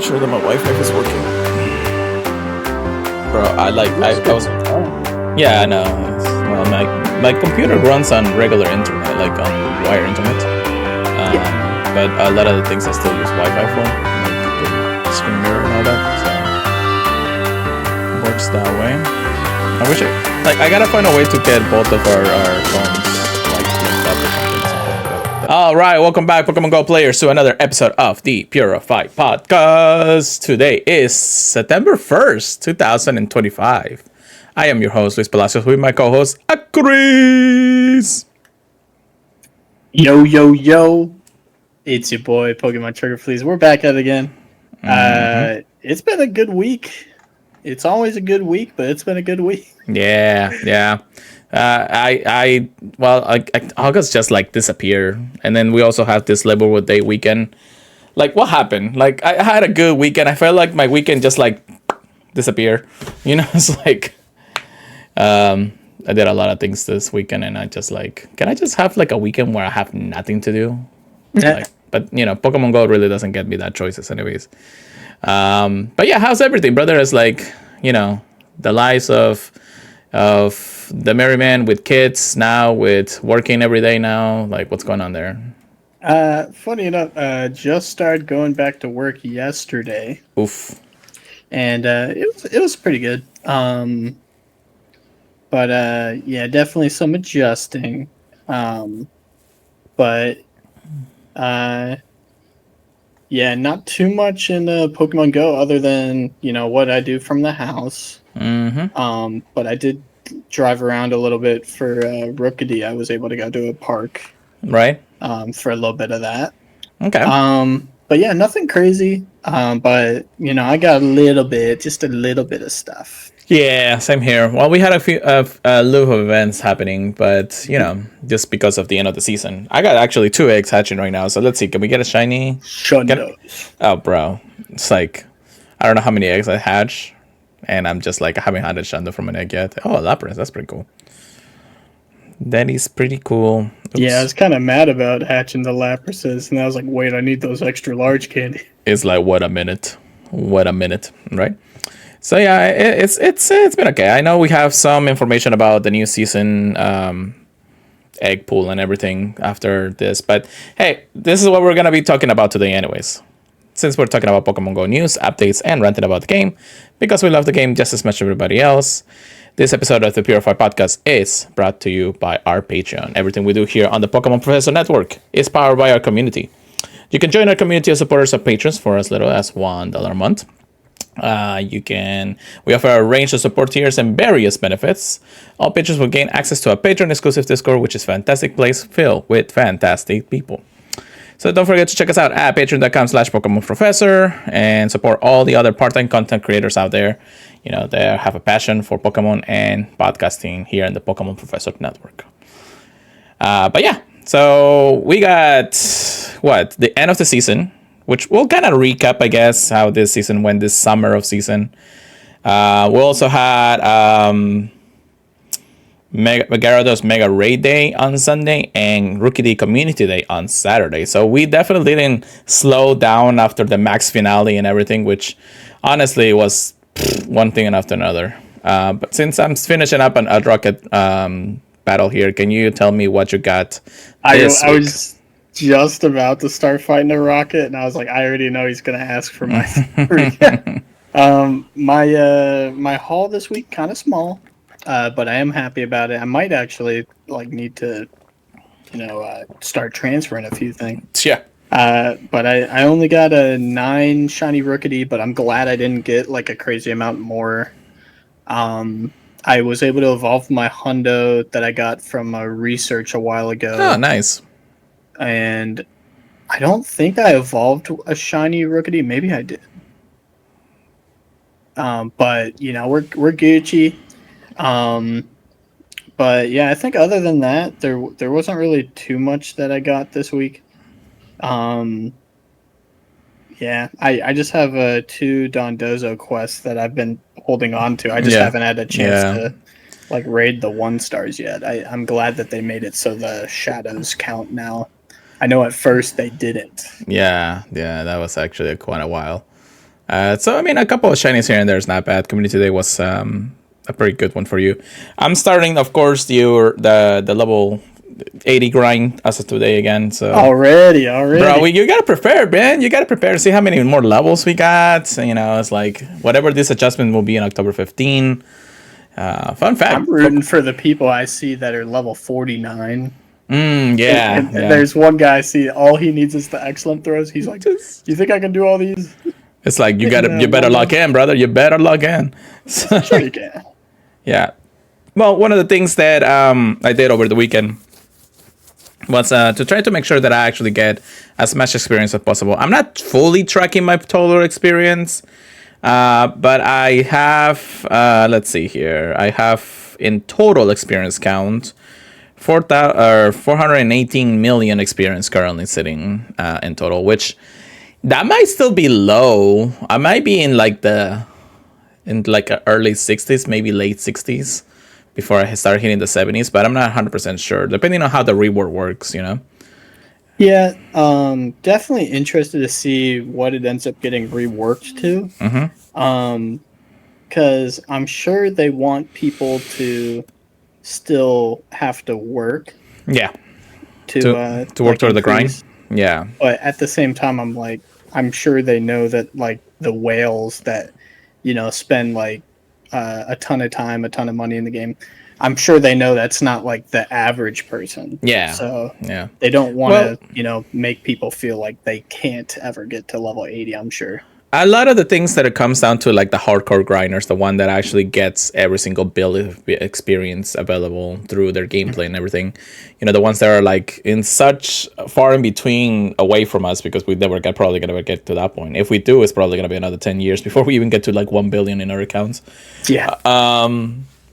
sure that my Wi-Fi is working. Bro, I was. Yeah, I know. Well, my computer runs on regular internet, like on wire internet. But a lot of the things I still use Wi-Fi for, like the screen mirror and all that. So it works that way. I wish I gotta find a way to get both of our phones like linked up or something. All right, welcome back, Pokemon Go players, to another episode of the Purify Podcast. Today is September 1st, 2025. I am your host, Luis Palacios, with my co-host, Chris. Yo, yo, yo. It's your boy, Pokemon Trigger Please. We're back at it again. It's been a good week. It's always a good week, but it's been a good week. Yeah. August just like disappear, and then we also have this Labor Day weekend. Like, what happened? Like, I had a good weekend. I felt like my weekend just like disappear. You know, it's like, I did a lot of things this weekend, and I just like, can I just have like a weekend where I have nothing to do? Like, but you know, Pokemon Go really doesn't get me that choices, anyways. But yeah, how's everything, brother? It's like, you know, the lives of the merry man with kids now, with working every day now. Like, what's going on there? Funny enough, just started going back to work yesterday. Oof. And it was pretty good. But yeah, definitely some adjusting. But yeah, not too much in Pokemon Go other than, you know, what I do from the house. But I did drive around a little bit for Rookedy. I was able to go to a park. Right. For a little bit of that. Okay. But yeah, nothing crazy. But you know, I got just a little bit of stuff. Yeah, same here. Well, we had a few loop of events happening, but you know, just because of the end of the season, I got actually 2 eggs hatching right now. So let's see, can we get a shiny? Oh, bro, it's like I don't know how many eggs I hatch, and I'm just like I haven't had a Shundo from an egg yet. Oh, Lapras, that's pretty cool. That is pretty cool. Oops. Yeah, I was kind of mad about hatching the Laprases, and I was like, wait, I need those extra large candy. It's like what a minute, right? So yeah, it's been okay. I know we have some information about the new season, egg pool and everything after this, but hey, this is what we're gonna be talking about today, anyways. Since we're talking about Pokemon Go news, updates, and ranting about the game, because we love the game just as much as everybody else. This episode of the Purify Podcast is brought to you by our Patreon. Everything we do here on the Pokemon Professor Network is powered by our community. You can join our community of supporters or patrons for as little as $1 a month. We offer a range of support tiers and various benefits. All patrons will gain access to a Patreon exclusive Discord, which is a fantastic place filled with fantastic people. So don't forget to check us out at patreon.com/Pokemon Professor and support all the other part-time content creators out there. You know, they have a passion for Pokemon and podcasting here in the Pokemon Professor Network. But yeah, so we got the end of the season, which we'll kind of recap, I guess, how this season went, this summer of season. We also had Gyarados Mega Raid Day on Sunday and Rookedy Community Day on Saturday. So we definitely didn't slow down after the max finale and everything, which honestly was one thing after another. But since I'm finishing up an Rocket battle here, can you tell me what you got this week? I was just about to start fighting a Rocket, and I was like, I already know he's gonna ask for my my haul this week kind of small, but I am happy about it. I might actually need to, start transferring a few things. Yeah. But I only got a 9 shiny Rookedy, but I'm glad I didn't get like a crazy amount more. I was able to evolve my Hundo that I got from a research a while ago. Oh, nice. And I don't think I evolved a shiny Rookedy. Maybe I did. But you know, we're Gucci. But yeah, I think other than that, there wasn't really too much that I got this week. Yeah, I just have 2 Dondozo quests that I've been holding on to. I just haven't had a chance to raid the 1-stars yet. I'm glad that they made it so the shadows count now. I know at first they didn't. Yeah, that was actually quite a while. So I mean, a couple of shinies here and there is not bad. Community Day was a pretty good one for you. I'm starting, of course, the level 80 grind as of today again. So Already. bro, you gotta prepare, man. You gotta prepare to see how many more levels we got. So, it's like whatever this adjustment will be on October 15. Fun fact. I'm rooting for the people I see that are level 49. Yeah, And there's one guy I see, all he needs is the excellent throws. He's like, do you think I can do all these? It's like you better log in, brother. You better log in. Sure you can. Yeah. Well, one of the things that I did over the weekend was to try to make sure that I actually get as much experience as possible. I'm not fully tracking my total experience, but I have, let's see here. I have in total experience count 418 million experience currently sitting in total, which that might still be low. I might be in like early 60s, maybe late 60s before I start hitting the 70s, but I'm not 100% sure, depending on how the reward works, Yeah, definitely interested to see what it ends up getting reworked to. Because I'm sure they want people to still have to work. Yeah. To work toward the grind. Yeah. But at the same time, I'm sure they know that like the whales that, spend like a ton of time, a ton of money in the game. I'm sure they know that's not like the average person. Yeah. So yeah, they don't want to, make people feel like they can't ever get to level 80, I'm sure. A lot of the things that it comes down to, like the hardcore grinders, the one that actually gets every single build experience available through their gameplay and everything. The ones that are like in such far in between away from us, because we never probably gonna get to that point. If we do, it's probably gonna be another 10 years before we even get to like 1 billion in our accounts. Yeah.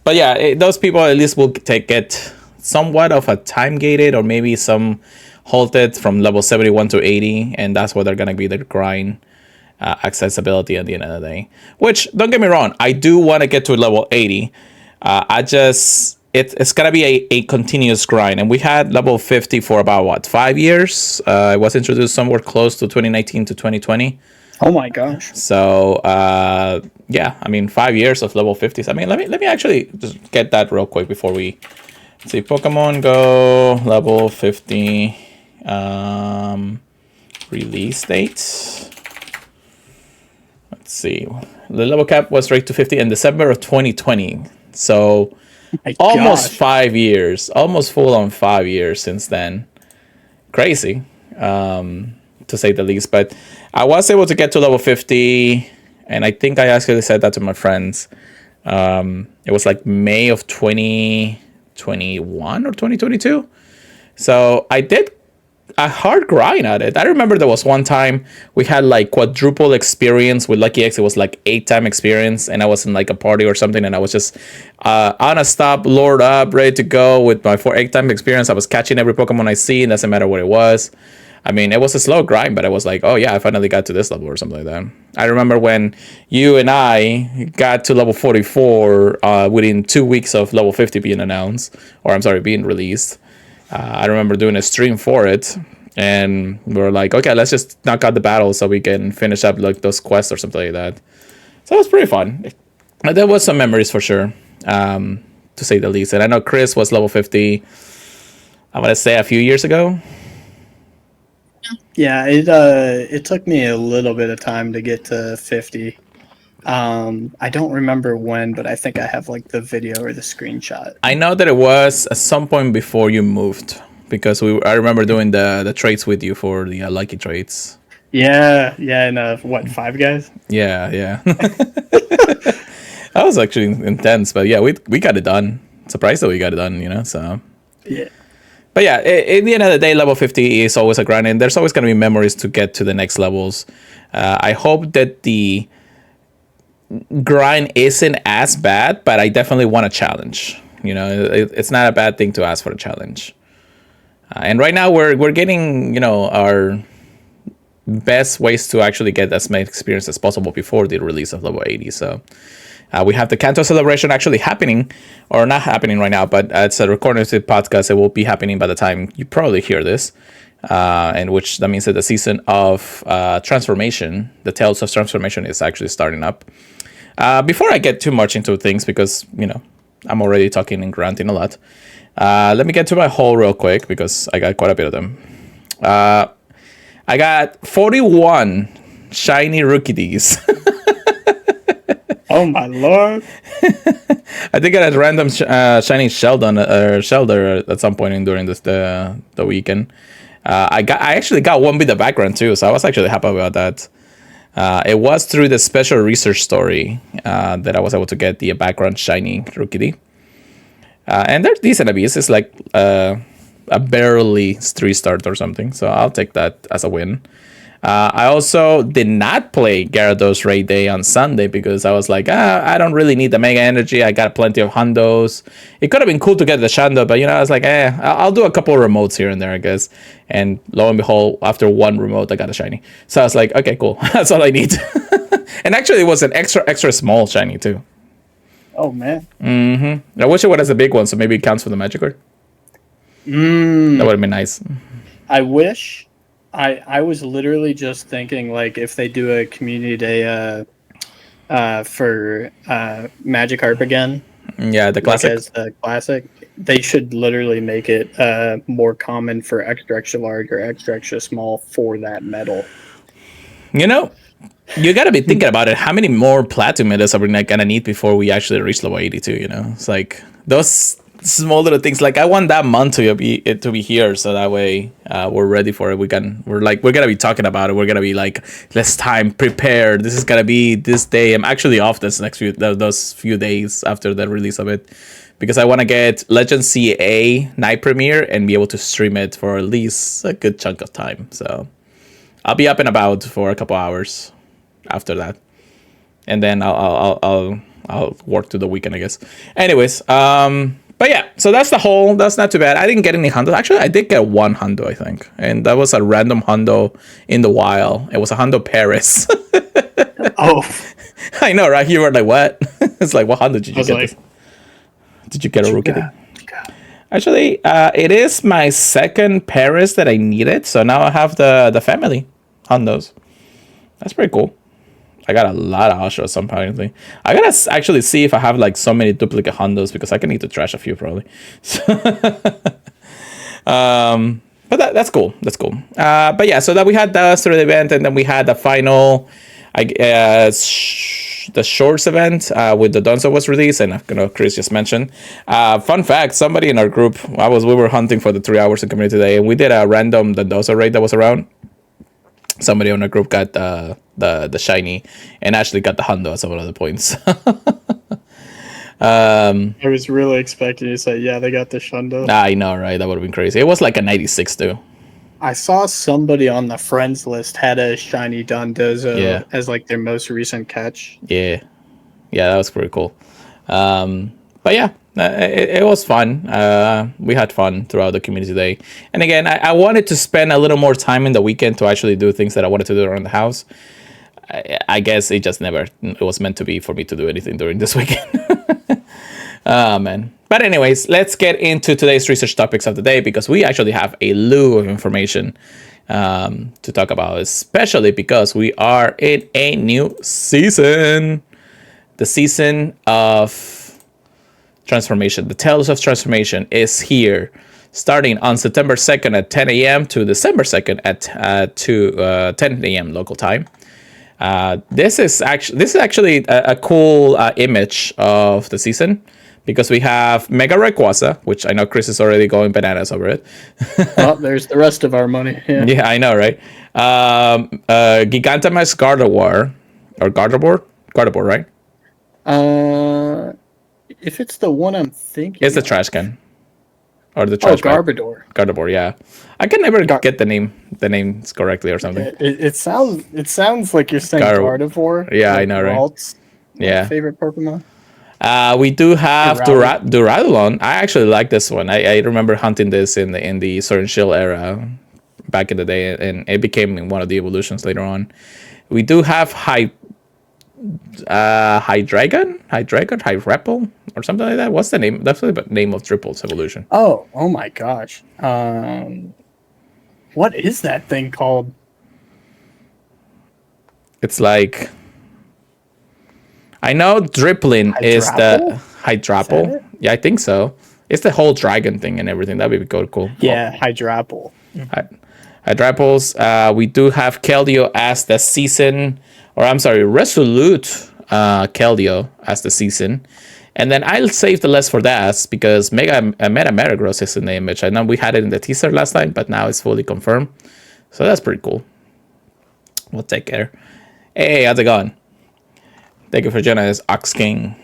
But yeah, those people at least will get somewhat of a time gated, or maybe some halted from level 71 to 80, and that's what they're gonna be their grind. Accessibility at the end of the day, which, don't get me wrong, I do want to get to level 80. It's gonna be a continuous grind, and we had level 50 for about 5 years. It was introduced somewhere close to 2019 to 2020. Oh my gosh. So yeah, I mean 5 years of level 50s. I mean, let me actually just get that real quick before we see. Pokemon Go level 50 release date. Let's see. The level cap was raised to 50 in December of 2020. So almost 5 years. Almost full on 5 years since then. Crazy, to say the least. But I was able to get to level 50. And I think I actually said that to my friends. It was like May of 2021 or 2022. So I did a hard grind at it. I remember there was one time we had like quadruple experience with Lucky X. It was like 8-time experience, and I was in like a party or something, and I was just on a stop, lord up, ready to go with my 8-time experience. I was catching every Pokemon I see, doesn't matter what it was. I mean, it was a slow grind, but I was like, oh yeah, I finally got to this level or something like that. I remember when you and I got to level 44 within 2 weeks of level 50 being announced, or I'm sorry, being released. I remember doing a stream for it, and we were like, okay, let's just knock out the battle so we can finish up like those quests or something like that. So it was pretty fun. There was some memories for sure, to say the least. And I know Chris was level 50, I'm gonna say a few years ago. Yeah, it took me a little bit of time to get to 50. I don't remember when, but I think I have like the video or the screenshot. I know that it was at some point before you moved, because I remember doing the trades with you for the Lucky trades. Yeah, and what, 5 guys? Yeah. That was actually intense, but yeah, we got it done. Surprised that we got it done, so. Yeah. But yeah, at the end of the day, level 50 is always a grind, and there's always going to be memories to get to the next levels. I hope that the grind isn't as bad, but I definitely want a challenge. It's not a bad thing to ask for a challenge. And right now we're getting, our best ways to actually get as much experience as possible before the release of level 80. So we have the Kanto celebration actually happening, or not happening right now, but it's a recorded podcast. It will be happening by the time you probably hear this. and which that means that the season of transformation, the Tales of Transformation, is actually starting up. Before I get too much into things, because I'm already talking and granting a lot, let me get to my haul real quick because I got quite a bit of them. I got 41 shiny Rookies. Oh my lord! I think I had random shiny Sheldon or Shelder at some point during the weekend. I actually got one with the background too, so I was actually happy about that. It was through the special research story that I was able to get the background shiny Rookie. And they're decent abuse. It's like a barely 3-star or something, so I'll take that as a win. I also did not play Gyarados Raid Day on Sunday because I was like, I don't really need the Mega Energy. I got plenty of Hundos. It could have been cool to get the Shando, but I was like, I'll do a couple of remotes here and there, I guess. And lo and behold, after one remote, I got a shiny. So I was like, okay, cool. That's all I need. And actually, it was an extra small shiny too. Oh man. I wish it was a big one, so maybe it counts for the Magikarp. That would have been nice. I wish. I was literally just thinking, like, if they do a community day for Magikarp again. Yeah, the classic. Like as the classic, they should literally make it more common for extra large or extra small for that medal. You got to be thinking about it. How many more platinum medals are we not gonna need before we actually reach level 82? It's like those small little things. Like I want that month to be here, so that way we're ready for it. We're gonna be talking about it. We're gonna be like, let's time prepare. This is gonna be this day. I'm actually off those few days after the release of it, because I want to get Legend CA night premiere and be able to stream it for at least a good chunk of time. So I'll be up and about for a couple hours after that, and then I'll work to the weekend, I guess. Anyways, but yeah, so that's the whole. That's not too bad. I didn't get any hundo. Actually, I did get one hundo, I think, and that was a random hundo in the wild. It was a hundo Paris. Oh, I know, right? You were like, what? It's like, what hundo did you get? Did you get a rookie? Actually, it is my second Paris that I needed, so now I have the family hundos. That's pretty cool. I got a lot of Ashras apparently. I gotta actually see if I have like so many duplicate hundos, because I can need to trash a few probably. But that's cool. That's cool. But yeah, so that we had the through the event, and then we had the final, the shorts event with the Donzo was released, and Chris just mentioned. Fun fact: somebody in our group, we were hunting for the 3 hours in community today, and we did a random Donzo raid that was around. Somebody on our group got the shiny, and Ashley got the hundo at some of the points. I was really expecting you to say, yeah, they got the Shundo. I know, right? That would have been crazy. It was like a 96 too. I saw somebody on the friends list had a shiny Dondozo as like their most recent catch. Yeah, that was pretty cool. But yeah, it was fun. We had fun throughout the community day. And again, I wanted to spend a little more time in the weekend to actually do things that I wanted to do around the house. I guess it was meant to be for me to do anything during this weekend. Oh, man. But anyways, let's get into today's research topics of the day, because we actually have a slew of information to talk about, especially because we are in a new season. The season of transformation. The Tales of Transformation is here, starting on September 2nd at 10 a.m. to December 2nd at 10 a.m. local time. This is actually a cool image of the season, because we have Mega Rayquaza, which I know Chris is already going bananas over it. Well, there's the rest of our money. Yeah, I know, right? Gigantamax Gardevoir, or Gardevoir, right? If it's the one I'm thinking, it's the trash can, or the trash bag. Gardevoir, yeah. I can never get the names correctly or something. It sounds like you're saying Gardevoir. Yeah, I know, right? Walt's favorite Pokemon. We do have Duraludon. I actually like this one. I remember hunting this in the Sword and Shield era back in the day, and it became one of the evolutions later on. We do have Hydreigon, or something like that. What's the name? That's the name of Triple's evolution. Oh my gosh. What is that thing called? It's like, I know Drippling is the Hydrapple. Yeah, I think so. It's the whole dragon thing and everything. That would be cool. Yeah, Hydrapple. Hydrapples. We do have Keldeo as the season, or I'm sorry, Resolute Keldeo as the season. And then I'll save the list for that because Meta Metagross is in the image. I know we had it in the teaser last time, but now it's fully confirmed. So that's pretty cool. We'll take care. Hey, how's it going? Thank you for joining us, Ox King.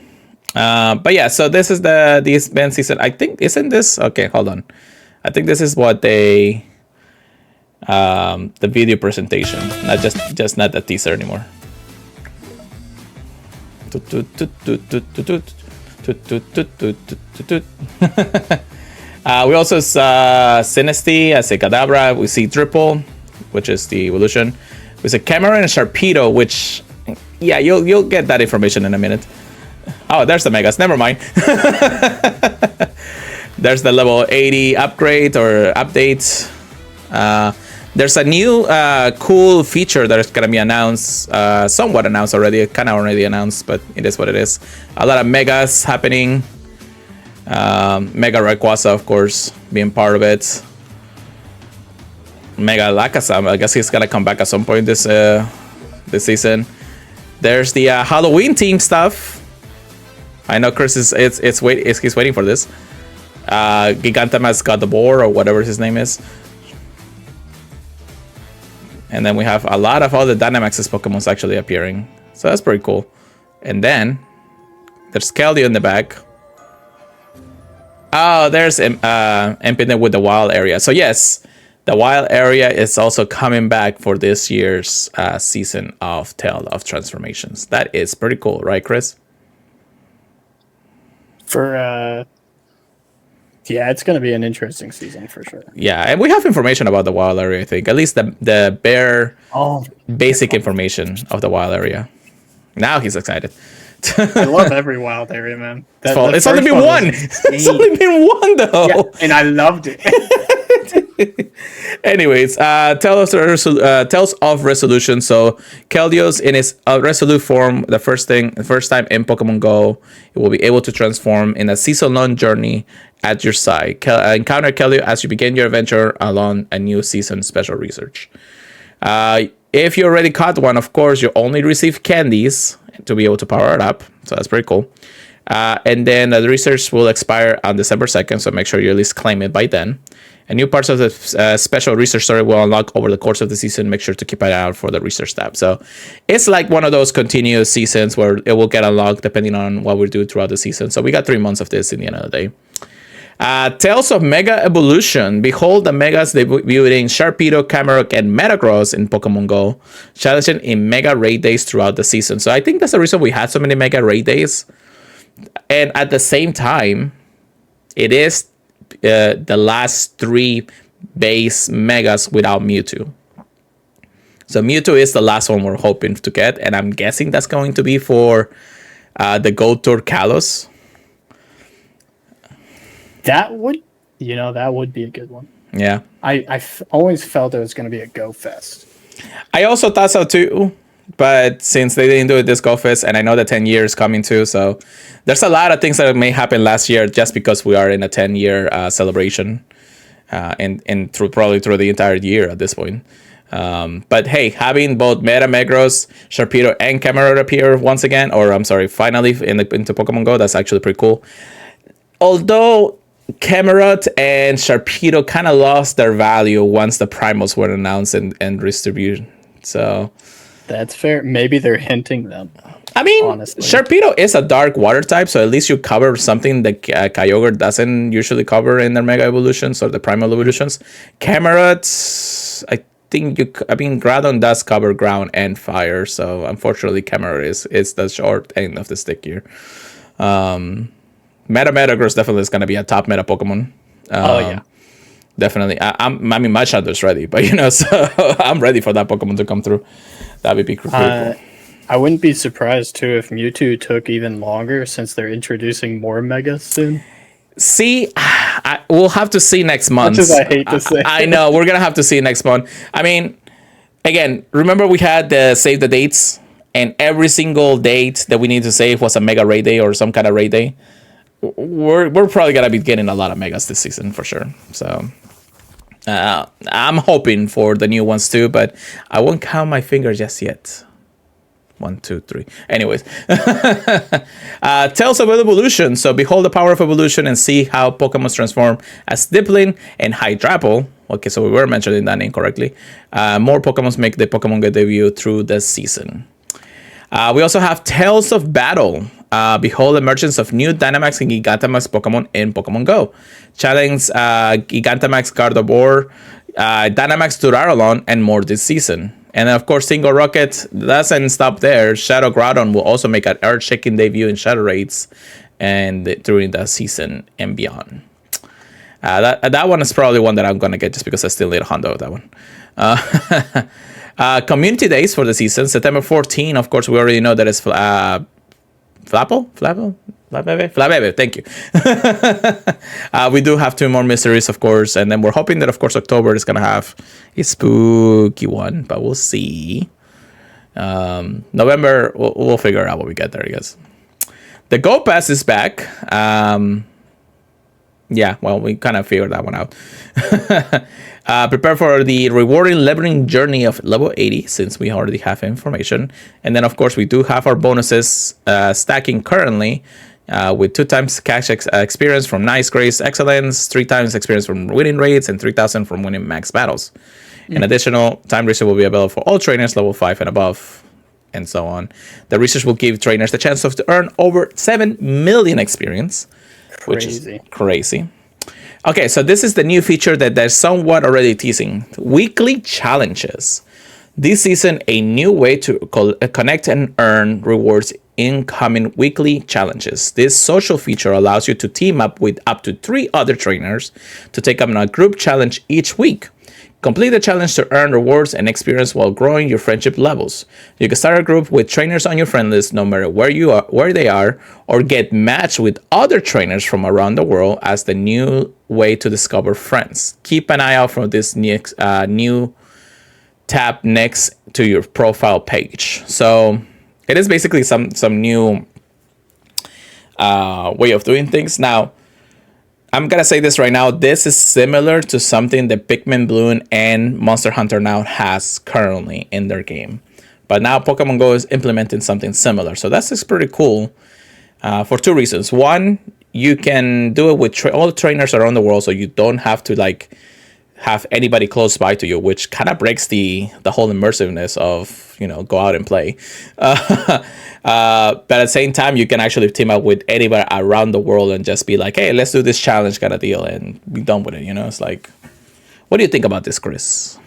But yeah, so this is the event season. I think, isn't this? Okay, hold on. I think this is what they, the video presentation, not just not the teaser anymore. We also saw Sinistea as a Kadabra. We see Dripple, which is the evolution. We see Cameron and Sharpedo, which, yeah, you'll get that information in a minute. Oh, there's the Megas. Never mind. There's the level 80 upgrade or update. There's a new cool feature that is going to be announced, somewhat announced already, kind of already announced, but it is what it is. A lot of Megas happening. Mega Rayquaza, of course, being part of it. Mega Lakazam, I guess he's going to come back at some point this season. There's the Halloween team stuff. I know Chris is he's waiting for this. Gigantama's got the boar or whatever his name is. And then we have a lot of other Dynamax's Pokemons actually appearing. So that's pretty cool. And then there's Keldeo in the back. Oh, there's Impidimp with the wild area. So yes, the wild area is also coming back for this year's season of Tale of Transformations. That is pretty cool, right, Chris? Yeah, it's going to be an interesting season for sure. Yeah, and we have information about the wild area, I think. At least the bare basic information of the wild area. Now he's excited. I love every wild area, man. It's only been one. It's only been one, though. Yeah, and I loved it. Anyways, Tales of Resolution. So Keldeo's in its Resolute form, the first time in Pokemon GO, it will be able to transform in a season-long journey at your side. Encounter Keldeo as you begin your adventure along a new season special research. If you already caught one, of course, you only receive candies to be able to power it up. So that's pretty cool. And then the research will expire on December 2nd, so make sure you at least claim it by then. And new parts of the special research story will unlock over the course of the season. Make sure to keep an eye out for the research tab. So it's like one of those continuous seasons where it will get unlocked depending on what we do throughout the season. So we got 3 months of this in the end of the day. Tales of Mega Evolution. Behold the Megas debuting Sharpedo, Camerupt, and Metagross in Pokemon GO, challenging in Mega Raid Days throughout the season. So I think that's the reason we had so many Mega Raid Days. And at the same time, it is the last 3 base Megas without Mewtwo. So Mewtwo is the last one we're hoping to get, and I'm guessing that's going to be for the Gold Tour Kalos. That would be a good one. Yeah. I always felt it was going to be a Go Fest. I also thought so too, but since they didn't do it this Go Fest, and I know the 10 years coming too, so there's a lot of things that may happen last year just because we are in a 10-year celebration, and probably through the entire year at this point. But hey, having both Metagross, Sharpedo, and Camerupt appear once again, or I'm sorry, finally into Pokemon GO, that's actually pretty cool. Although Camerupt and Sharpedo kind of lost their value once the primals were announced and distributed. So that's fair. Maybe they're hinting them. I mean, honestly, Sharpedo is a dark water type, so at least you cover something that Kyogre doesn't usually cover in their Mega Evolutions or the Primal Evolutions. Camerupt, I think Groudon does cover ground and fire, so unfortunately Camerupt is the short end of the stick here. Metagross definitely is going to be a top meta Pokemon. Yeah. Definitely. My Shadow's ready, but so I'm ready for that Pokemon to come through. That would be pretty cool. I wouldn't be surprised too if Mewtwo took even longer since they're introducing more Megas soon. See, we'll have to see next month. Much as I hate to say. I know we're gonna have to see next month. I mean, again, remember we had the save the dates, and every single date that we need to save was a mega raid day or some kind of raid day. We're probably gonna be getting a lot of megas this season for sure. So I'm hoping for the new ones too, but I won't count my fingers just yet. 1, 2, 3. Anyways, Tales of Evolution. So behold the power of evolution and see how Pokemon transform as Dipplin and Hydrapple. Okay, so we were mentioning that name correctly. More Pokemon make the Pokemon GO debut through the season. We also have Tales of Battle. Behold emergence of new Dynamax and Gigantamax Pokemon in Pokemon GO. Challenge Gigantamax Gardevoir, Dynamax Duraludon, and more this season. And of course, Single Rocket doesn't stop there. Shadow Groudon will also make an earth-shaking debut in Shadow Raids and during the season and beyond. That one is probably one that I'm gonna get just because I still need a Hondo of that one. Community days for the season, September 14. Of course, we already know that it's Flabebe. Thank you. We do have 2 more mysteries, of course, and then we're hoping that, of course, October is gonna have a spooky one, but we'll see. November, we'll figure out when we get there, I guess. The Go Pass is back. Yeah, well, we kind of figured that one out. Prepare for the rewarding leveling journey of level 80, since we already have information. And then, of course, we do have our bonuses stacking currently with 2 times cash experience from Nice, Grace, Excellence, 3 times experience from winning raids, and 3,000 from winning max battles. An additional time research will be available for all trainers level 5 and above, and so on. The research will give trainers the chance to earn over 7 million experience, which is crazy. Okay, so this is the new feature that they're somewhat already teasing. Weekly challenges. This season, a new way to connect and earn rewards incoming weekly challenges. This social feature allows you to team up with up to 3 other trainers to take up a group challenge each week. Complete the challenge to earn rewards and experience while growing your friendship levels. You can start a group with trainers on your friend list no matter where they are, or get matched with other trainers from around the world as the new way to discover friends. Keep an eye out for this new tab next to your profile page. So it is basically some new way of doing things. Now, I'm gonna say this right now. This is similar to something that Pikmin Bloom and Monster Hunter now has currently in their game, but now Pokemon Go is implementing something similar. So that's just pretty cool for 2 reasons. One, you can do it with all the trainers around the world, so you don't have to like have anybody close by to you, which kind of breaks the whole immersiveness of, you know, go out and play. But at the same time, you can actually team up with anybody around the world and just be like, hey, let's do this challenge kind of deal and be done with it. You know, it's like, what do you think about this, Chris?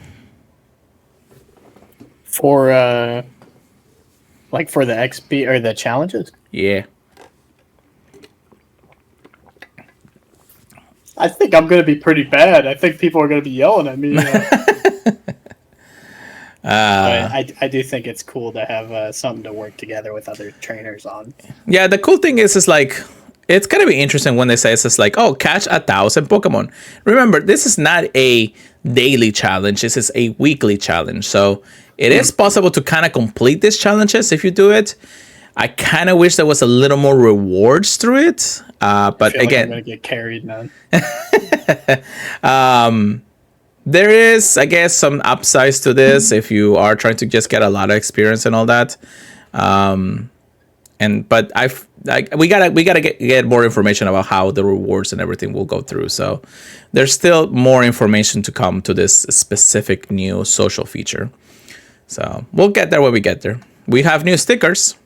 For like for the XP or the challenges? Yeah. I think I'm going to be pretty bad. I think people are going to be yelling at me. I do think it's cool to have something to work together with other trainers on. Yeah, the cool thing is like, it's going to be interesting when they say it's just like, oh, catch 1,000 Pokemon. Remember, this is not a daily challenge. This is a weekly challenge. So it is possible to kind of complete these challenges if you do it. I kind of wish there was a little more rewards through it. But again, I'm going to get carried, man. There is, I guess, some upsides to this if you are trying to just get a lot of experience and all that. But we gotta get more information about how the rewards and everything will go through. So there's still more information to come to this specific new social feature. So we'll get there when we get there. We have new stickers.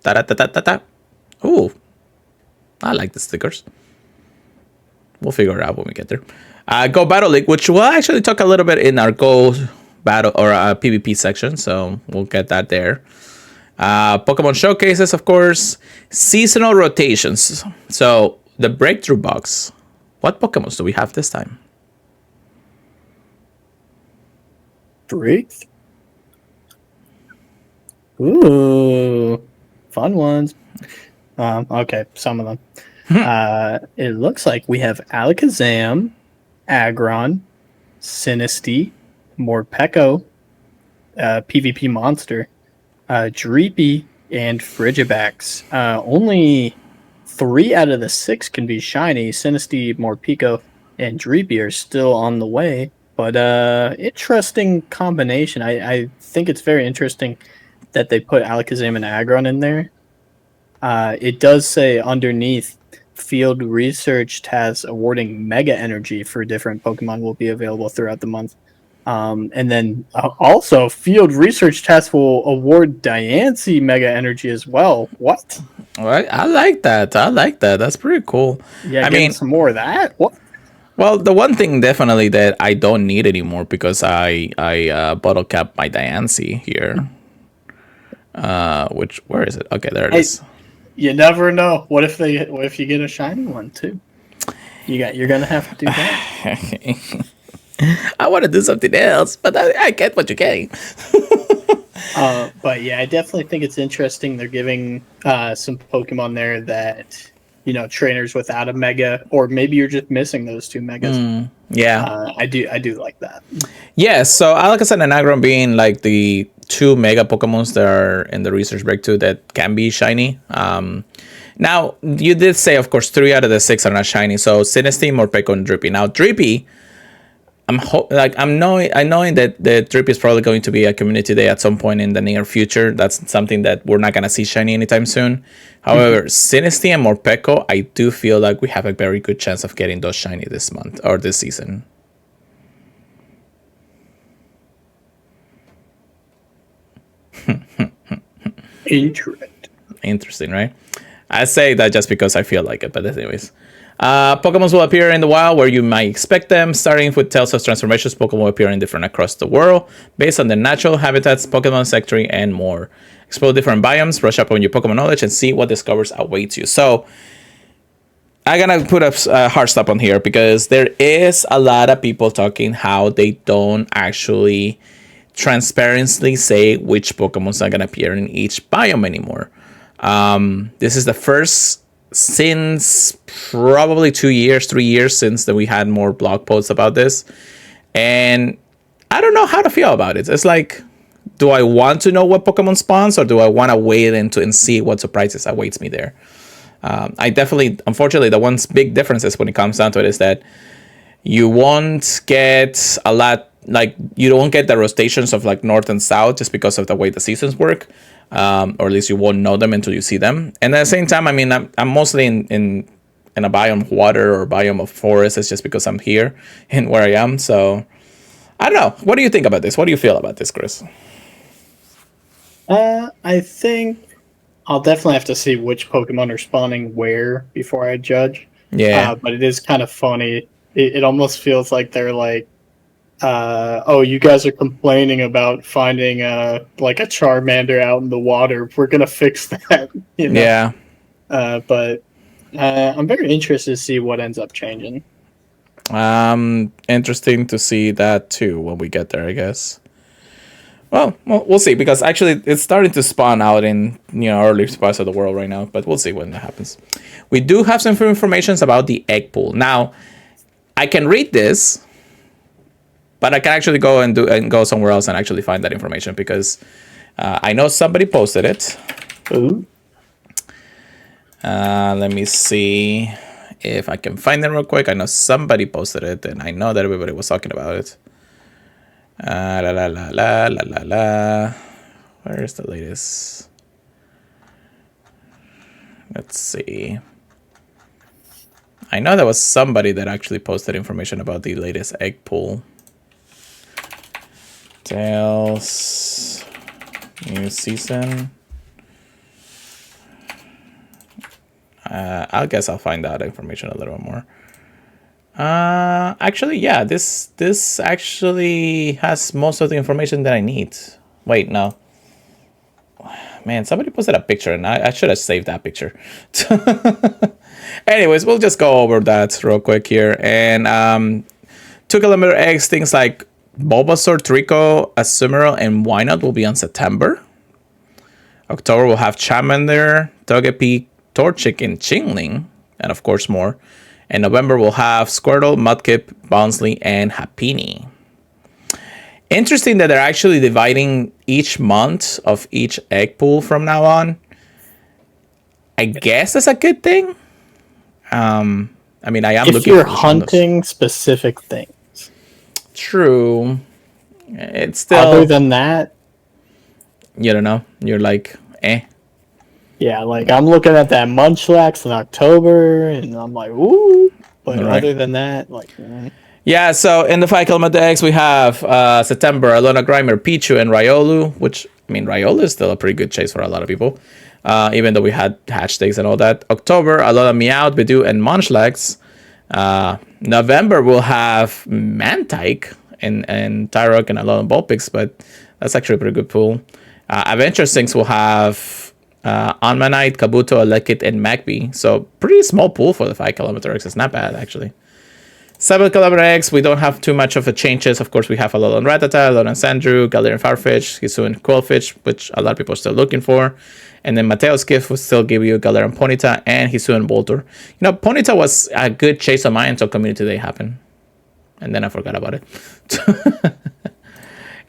Ta-da-ta-ta-ta-ta. Ooh, I like the stickers. We'll figure it out when we get there. Go Battle League, which we'll actually talk a little bit in our Go Battle or PvP section. So we'll get that there. Pokemon showcases, of course. Seasonal rotations. So the breakthrough box. What Pokemons do we have this time? Breakthrough. Ooh, fun ones. Okay, some of them. It looks like we have Alakazam, Aggron, Sinistea, Morpeko, PvP Monster, Dreepy, and Frigibax. Only 3 out of the 6 can be shiny. Sinistea, Morpeko, and Dreepy are still on the way. But interesting combination. I think it's very interesting that they put Alakazam and Aggron in there. It does say underneath, field research tasks awarding Mega Energy for different Pokemon will be available throughout the month. And then also, field research tasks will award Diancie Mega Energy as well. What? I like that. I like that. That's pretty cool. Yeah, I getting mean, some more of that. What? well, the one thing definitely that I don't need anymore because I bottle cap my Diancie here. Which where is it? Okay, there it is. You never know. What if you get a shiny one too? You're gonna have to do that. I want to do something else, but I get what you're getting. But yeah, I definitely think it's interesting. They're giving some Pokemon there that trainers without a Mega, or maybe you're just missing those 2 Megas. Yeah, I do like that. yeah. So Alakazam and Aggron being like the 2 Mega Pokemons that are in the research breakthrough that can be shiny. Now you did say, of course, 3 out of the 6 are not shiny. So Sinistea, Morpeko, and Drippy. Now Drippy, I'm knowing that the Drip is probably going to be a community day at some point in the near future. That's something that we're not gonna see shiny anytime soon. However, Sinistea and Morpeko, I do feel like we have a very good chance of getting those shiny this month or this season. Interesting, right? I say that just because I feel like it, but anyways. Pokemon will appear in the wild where you might expect them. Starting with Tales of Transformations, Pokemon will appear in different across the world based on their natural habitats, Pokemon sector, and more. Explore different biomes, brush up on your Pokemon knowledge, and see what discoveries awaits you. So, I'm gonna put a hard stop on here because there is a lot of people talking how they don't actually transparently say which Pokemon are gonna appear in each biome anymore. This is the first since probably 2 years, 3 years since that we had more blog posts about this, and I don't know how to feel about it. It's like, do I want to know what Pokemon spawns, or do I want to wait and see what surprises awaits me there? I definitely, unfortunately, the one big difference is when it comes down to it is that you won't get a lot, like you don't get the rotations of like north and south just because of the way the seasons work. Or at least you won't know them until you see them. And at the same time, I mean, I'm mostly in a biome of water or biome of forest. It's just because I'm here and where I am. So I don't know. What do you think about this? What do you feel about this, Chris? I think I'll definitely have to see which Pokemon are spawning where before I judge. Yeah. But it is kind of funny. It almost feels like they're like, oh, you guys are complaining about finding like a Charmander out in the water. We're gonna fix that. Yeah. But I'm very interested to see what ends up changing. Interesting to see that too when we get there, I guess. Well, we'll see, because actually it's starting to spawn out in early parts of the world right now, but we'll see when that happens. We do have some information about the egg pool. Now, I can read this, but I can actually go somewhere else and actually find that information, because I know somebody posted it. Ooh. Let me see if I can find it real quick. I know somebody posted it, and I know that everybody was talking about it. La la la la la la la. Where's the latest? Let's see. I know there was somebody that actually posted information about the latest egg pool. Tales new season. I guess I'll find out information a little more. Actually, yeah, this actually has most of the information that I need. Wait, no. Man, somebody posted a picture, and I should have saved that picture. Anyways, we'll just go over that real quick here. And 2 kilometer eggs, things like Bulbasaur, Trico, Azumarill, and Wynaut will be on September. October will have Charmander, Togepi, Torchic, and Chingling. and of course more. In November, we'll have Squirtle, Mudkip, Bounsley, and Happiny. Interesting that they're actually dividing each month of each egg pool from now on. I guess that's a good thing. I mean, I am if looking you're for hunting specific things. True. It's still. Other than that, you don't know. You're like, eh. Yeah, like I'm looking at that Munchlax in October, and I'm like, ooh. But Right. other than that, like. Yeah, so in the 5 km eggs, we have September, Alona Grimer, Pichu, and Riolu, which, I mean, Riolu is still a pretty good chase for a lot of people, even though we had hatch stakes and all that. October, Alona Meowth, Bidoof, and Munchlax. November, we'll have Mantike and Tyrock and Alona Vulpix, but that's actually a pretty good pool. Adventure Sinks will have Onmanite, Kabuto, Elekid, and Magby. So pretty small pool for the 5 km eggs. It's not bad, actually. 7 km eggs, we don't have too much of a changes. Of course, we have Alolan Rattata, Alolan Sandrew, Galarian Farfetch, Hisuian Quillfish, which a lot of people are still looking for. And then Mateo's Gift will still give you Galarian Ponyta and Hisuian Voltor. You know, Ponyta was a good chase of mine until Community Day happened. And then I forgot about it.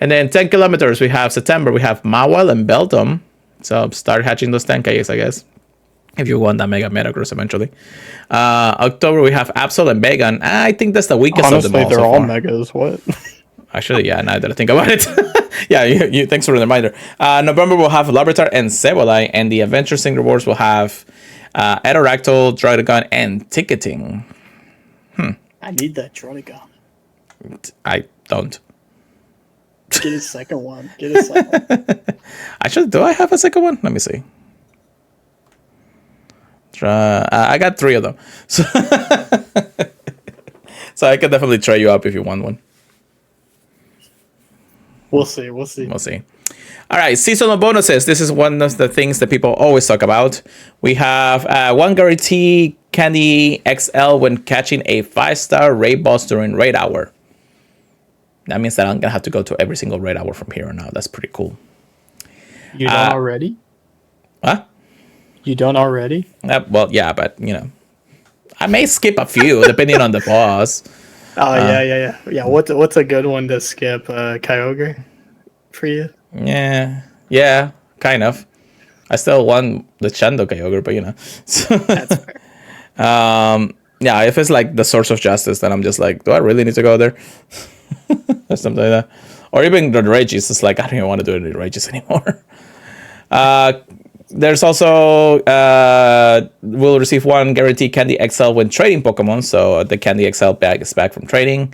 And then 10 kilometers, we have September, we have Mawile and Beldum. So start hatching those 10Ks, I guess, if you want that Mega Metagross eventually. October, we have Absol and Bagon. I think that's the weakest Honestly, of them all. they're so all far. megas. What? Actually, yeah, now that I think about it. Yeah, you thanks for the reminder. November, we'll have Larvitar and Sableye, and the Adventure Sing rewards will have Aerodactyl, Dragon, and Ticketing. I need that Dragon. I don't. Get a second one. Get a second one. Actually, do I have a second one? Let me see. I got 3 of them. So, so I can definitely try you up if you want one. We'll see. We'll see. We'll see. All right, seasonal bonuses. This is one of the things that people always talk about. We have 1 guarantee Candy XL when catching a 5-star raid boss during raid hour. That means that I'm going to have to go to every single raid hour from here on out. That's pretty cool. You don't already? Huh? You don't already? Well, yeah, but, you know, I may skip a few depending on the boss. Oh, yeah. What's a good one to skip? Kyogre for you? Yeah, kind of. I still want the Chando Kyogre, but, you know. That's fair. Yeah, if it's like the Source of Justice, then I'm just like, do I really need to go there? Or something like that. Or even the Regis, it's like, I don't even want to do it in the Regis anymore. There's also, we'll receive 1 guaranteed Candy XL when trading Pokemon. So the Candy XL bag is back from trading.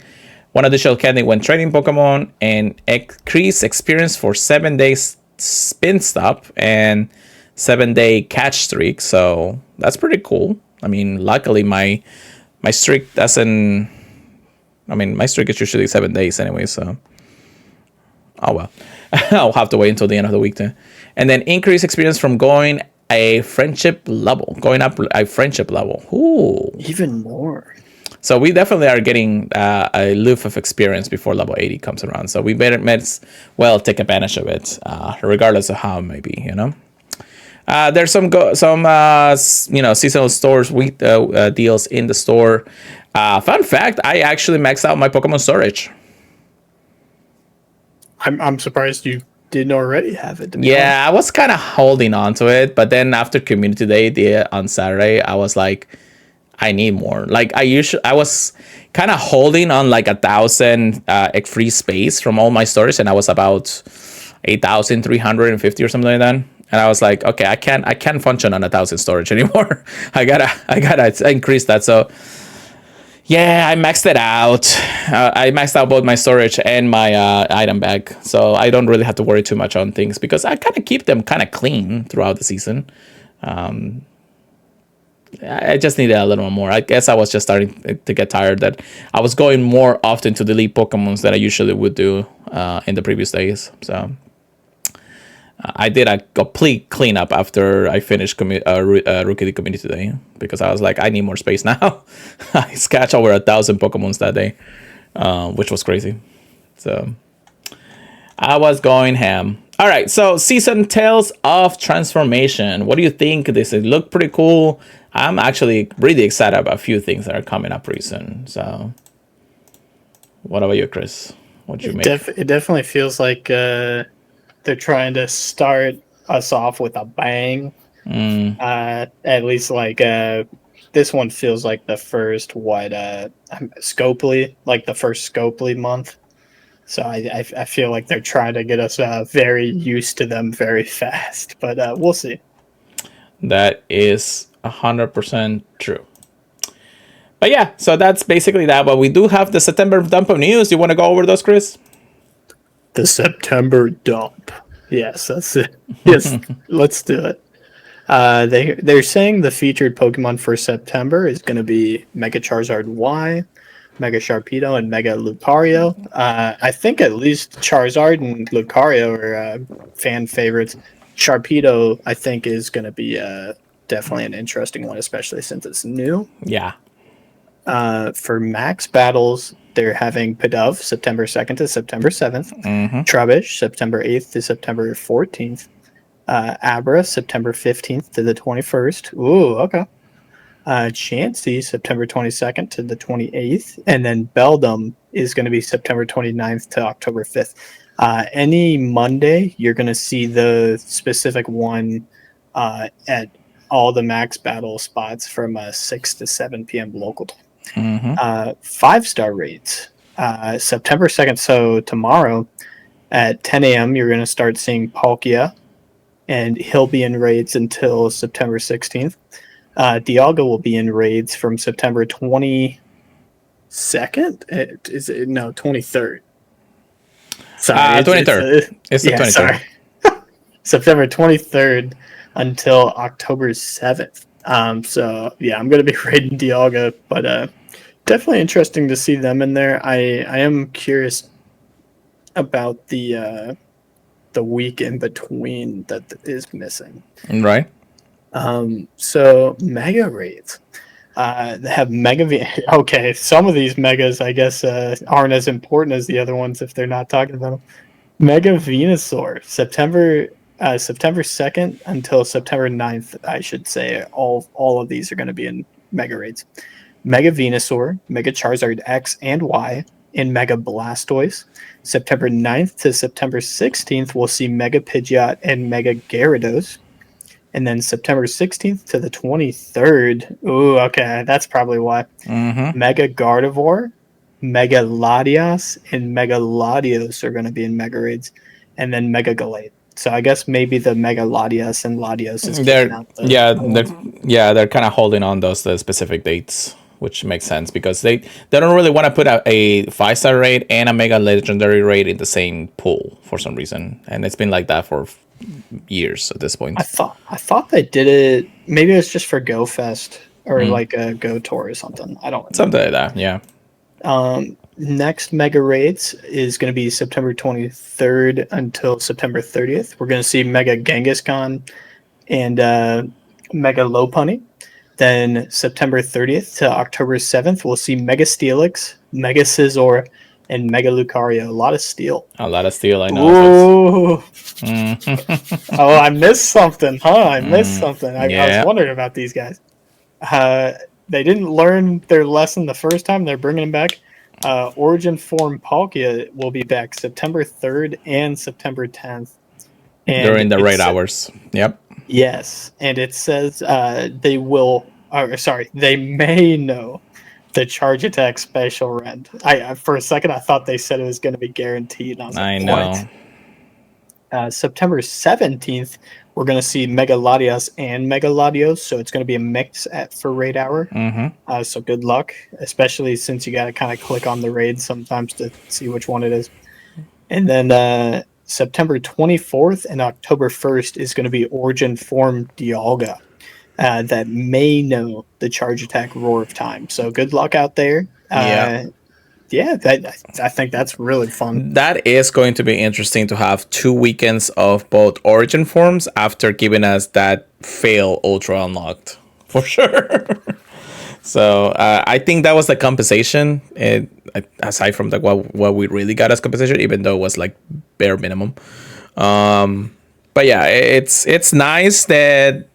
1 additional candy when trading Pokemon. And increase experience for 7 days spin stop and 7-day catch streak. So that's pretty cool. I mean, luckily my streak doesn't... I mean, my streak is usually 7 days anyway, so... Oh, well. I'll have to wait until the end of the week then. And then increase experience from going a friendship level. Going up a friendship level. Ooh. Even more. So we definitely are getting a loop of experience before level 80 comes around. So we better well take advantage of it, regardless of how it may be, you know? There's some seasonal stores week deals in the store. Fun fact, I actually maxed out my Pokemon storage. I'm surprised you didn't already have it. Yeah, I was kind of holding on to it, but then after Community Day on Saturday, I was like, I need more. Like I was kind of holding on like 1,000 free space from all my storage, and I was about 8,350 or something like that. And I was like, okay, I can't function on 1,000 storage anymore. I gotta increase that. So yeah, I maxed it out. I maxed out both my storage and my item bag, so I don't really have to worry too much on things because I kind of keep them kind of clean throughout the season. I just needed a little more. I guess I was just starting to get tired that I was going more often to delete Pokemons than I usually would do in the previous days. So I did a complete cleanup after I finished Rookie League Community Day because I was like, I need more space now. I scratched over 1,000 Pokemons that day, which was crazy. So I was going ham. All right, so Season Tales of Transformation. What do you think? This look pretty cool. I'm actually really excited about a few things that are coming up pretty soon. So, what about you, Chris? What you make? It definitely feels like they're trying to start us off with a bang. At least like this one feels like the first Scopely, like the first Scopely month. So I feel like they're trying to get us very used to them very fast, but we'll see. That is 100% true. But yeah, so that's basically that. But we do have the September dump of news. You want to go over those, Chris? The September dump. Yes, that's it. Yes, let's do it. They're saying the featured Pokemon for September is going to be Mega Charizard Y, Mega Sharpedo, and Mega Lucario. I think at least Charizard and Lucario are fan favorites. Sharpedo, I think, is going to be definitely an interesting one, especially since it's new. Yeah. For max battles, they're having Pidove September 2nd to September 7th, Trubbish September 8th to September 14th, Abra September 15th to the 21st. Ooh, okay. Chansey September 22nd to the 28th, and then Beldum is going to be September 29th to October 5th. Any Monday, you're going to see the specific one at all the max battle spots from 6 to 7 p.m. local time. 5-star raids September 2nd, so tomorrow at 10 a.m. you're going to start seeing Palkia, and he'll be in raids until September 16th. Dialga will be in raids from September 22nd. Is it no 23rd? Sorry, 23rd. It's the 23rd. Sorry. September 23rd until October 7th. So yeah, I'm gonna be raiding Dialga, but definitely interesting to see them in there. I am curious about the week in between that is missing. Right. So mega raids. They have Mega Okay, some of these megas, I guess, aren't as important as the other ones if they're not talking about them. Mega Venusaur, September 2nd until September 9th, I should say. All of these are going to be in mega raids. Mega Venusaur, Mega Charizard X and Y, and Mega Blastoise. September 9th to September 16th, we'll see Mega Pidgeot and Mega Gyarados. And then September 16th to the 23rd. Ooh, okay, that's probably why. Mega Gardevoir, Mega Latias, and Mega Latios are going to be in Mega Raids. And then Mega Gallade. So I guess maybe the Mega Latias and Latios is they're kind of holding on those the specific dates, which makes sense because they don't really want to put a 5-star raid and a Mega Legendary raid in the same pool for some reason. And it's been like that for years at this point. I thought they did it. Maybe it was just for Go Fest or like a Go Tour or something. I don't know. Something like that, yeah. Next Mega Raids is going to be September 23rd until September 30th. We're going to see Mega Kangaskhan and Mega Lopunny. Then September 30th to October 7th, we'll see Mega Steelix, Mega Scizor, and Mega Lucario. A lot of steel. I know. Ooh. Oh, I missed something, huh? I missed something. I was wondering about these guys. They didn't learn their lesson the first time. They're bringing them back. Origin Form Palkia will be back September 3rd and September 10th. And during the raid hours. Yep. Yes, and it says they may know the charge attack special rend. For a second I thought they said it was going to be guaranteed. I know. What? September 17th, we're going to see Mega Latias and Mega Latios, so it's going to be a mix for raid hour. So good luck, especially since you got to kind of click on the raid sometimes to see which one it is. And then September 24th and October 1st is going to be Origin Form Dialga. That may know the charge attack Roar of Time. So good luck out there. I think that's really fun. That is going to be interesting to have 2 weekends of both Origin forms after giving us that fail Ultra unlocked for sure. So I think that was the compensation, aside from what we really got as compensation, even though it was like bare minimum. But yeah, it's nice that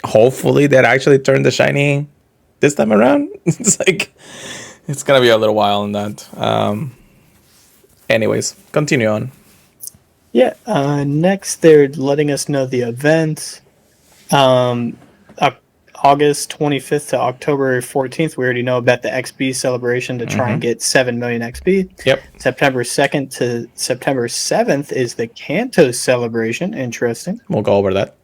hopefully that actually turn the shiny this time around. It's like it's gonna be a little while on that. Anyways, continue on. Yeah. Next, they're letting us know the events. August 25th to October 14th, we already know about the XP celebration to try and get 7 million XP. Yep. September 2nd to September 7th is the Kanto celebration. Interesting. We'll go over that.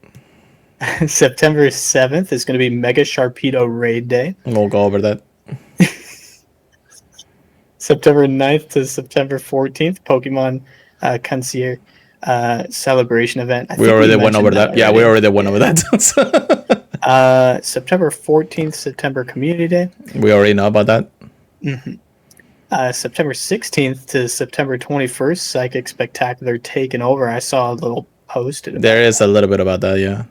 September 7th is going to be Mega Sharpedo Raid Day. We'll go over that. September 9th to September 14th, Pokemon Concierge celebration event. We already went over that. Yeah, we already went over that. September 14th, September Community Day. We already know about that. September 16th to September 21st, Psychic Spectacular taken over. I saw a little post. There is a little bit about that, yeah.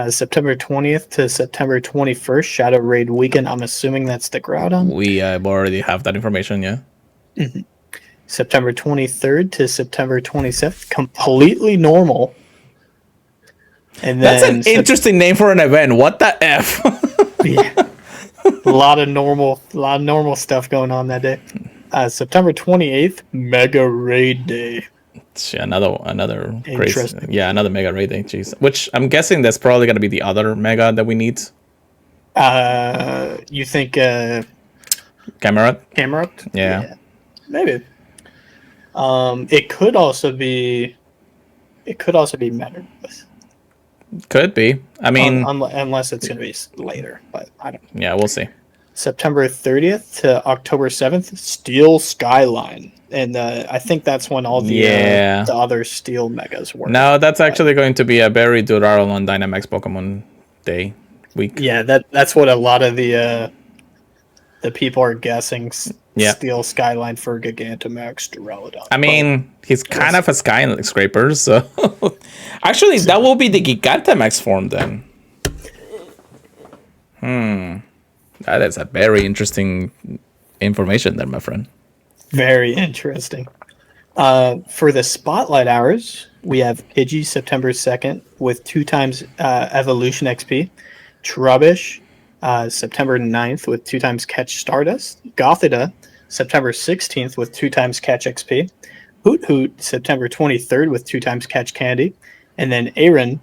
September 20th to September 21st, Shadow Raid Weekend. I'm assuming that's the Groudon. We already have that information, yeah. September 23rd to September 27th, completely normal. And that's an interesting name for an event. What the F? Yeah. A lot of normal stuff going on that day. September 28th, Mega Raid Day. Another crazy, yeah, another Mega Raid Day. Jeez, which I'm guessing that's probably gonna be the other Mega that we need. You think Cameron? Yeah, maybe. It could also be Metagross. Could be. I mean, unless it's gonna be later, but I don't. Yeah, we'll see. September 30th to October 7th, Steel Skyline. And I think that's when all the other Steel Megas were. No, that's actually going to be a very Durarolon Dynamax Pokemon Day week. Yeah, that's what a lot of the people are guessing. Steel Skyline for Gigantamax Duraludon. I mean, he's kind of a skyscraper, so... Actually, that will be the Gigantamax form then. That is a very interesting information there, my friend. Very interesting. For the Spotlight Hours, we have Pidgey September 2nd with 2 times Evolution XP. Trubbish September 9th with 2 times Catch Stardust. Gothita September 16th with 2 times Catch XP. Hoot Hoot September 23rd with 2 times Catch Candy. And then Aaron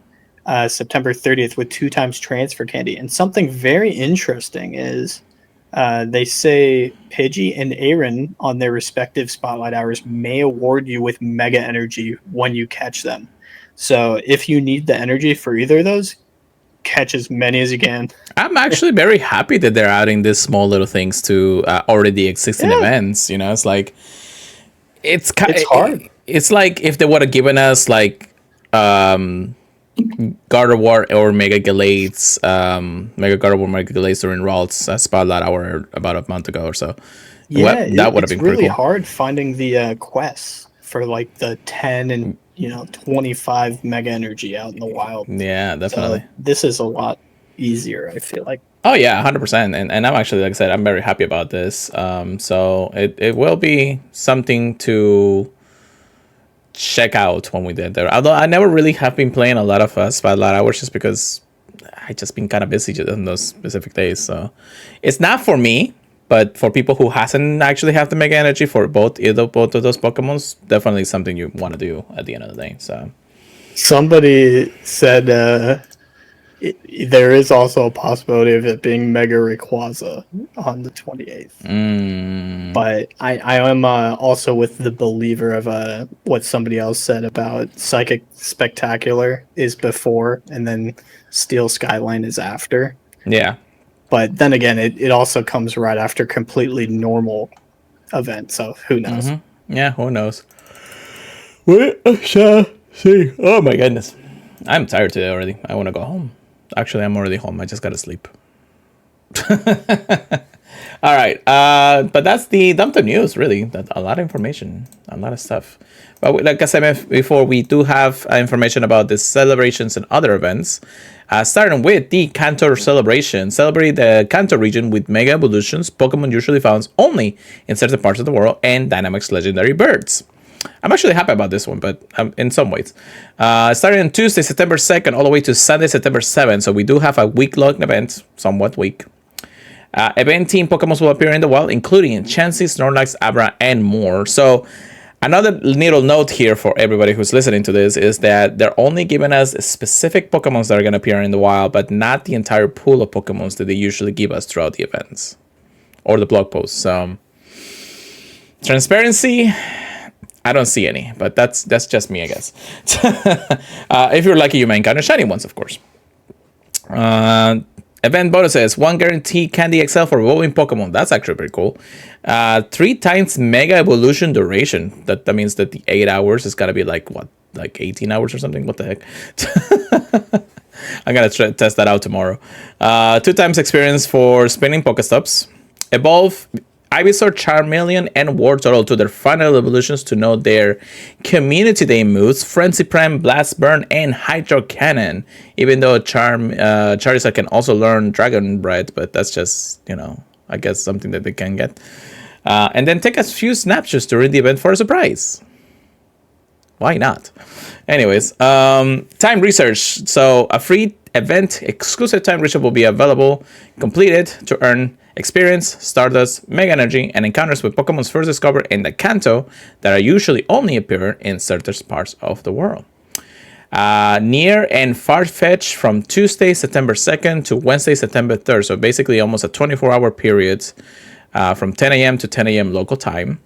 September 30th with 2 times Transfer Candy. And something very interesting is they say Pidgey and Aaron on their respective Spotlight Hours may award you with Mega Energy when you catch them. So if you need the energy for either of those, catch as many as you can. I'm actually very happy that they're adding these small little things to already existing events. You know, it's like it's hard. It's like if they would have given us like Gardevoir or Mega Gallades, Mega Gardevoir, Mega Gallades during Ralt's Spotlight Hour about a month ago or so. Yeah, that would have been really cool. Hard finding the quests for like the 10 and 25 Mega Energy out in the wild. Yeah, definitely. So this is a lot easier, I feel like. Oh yeah, 100%. And I'm actually, like I said, I'm very happy about this. So it will be something to check out when we did there. Although I never really have been playing a lot of Spotlight Hours just because I just been kind of busy on those specific days. So it's not for me, but for people who hasn't actually have the Mega Energy for both of those Pokemons, definitely something you want to do at the end of the day. So somebody said there is also a possibility of it being Mega Rayquaza on the 28th. But I am also with the believer of what somebody else said about Psychic Spectacular is before and then Steel Skyline is after. Yeah. But then again, it also comes right after completely normal event, so who knows? Yeah, who knows? We shall see. Oh my goodness. I'm tired today already. I want to go home. Actually, I'm already home. I just got to sleep. All right. But that's the Dumped news, really. That's a lot of information, a lot of stuff. But like I said before, we do have information about the celebrations and other events. Starting with the Kanto celebration. Celebrate the Kanto region with Mega Evolutions, Pokemon usually found only in certain parts of the world, and Dynamax legendary birds. I'm actually happy about this one, but in some ways. Starting on Tuesday, September 2nd, all the way to Sunday, September 7th. So we do have a week-long event, somewhat week. Event team Pokemon will appear in the wild, including Chansey, Snorlax, Abra, and more. So another little note here for everybody who's listening to this is that they're only giving us specific Pokemon that are going to appear in the wild, but not the entire pool of Pokemon that they usually give us throughout the events or the blog posts. So transparency, I don't see any, but that's just me, I guess. If you're lucky, you may encounter shiny ones, of course. Event bonuses: 1 guaranteed Candy XL for evolving Pokemon. That's actually pretty cool. 3 times Mega Evolution duration. That means that the 8 hours is gonna be like 18 hours or something. What the heck? I'm gonna test that out tomorrow. 2 times experience for spinning Pokestops. Evolve Ivysaur, Charmeleon, and Wartortle to their final evolutions to know their Community Day moves: Frenzy Prime, Blast Burn, and Hydro Cannon. Even though Charizard can also learn Dragon Breath, but that's just, I guess something that they can get. And then take a few snapshots during the event for a surprise. Why not? Anyways, time research. So a free event exclusive time research will be available, completed to earn experience, Stardust, Mega Energy, and encounters with Pokemon's first discovered in the Kanto that are usually only appear in certain parts of the world. Near and Farfetch from Tuesday, September 2nd to Wednesday, September 3rd. So basically almost a 24-hour period from 10 a.m. to 10 a.m. local time.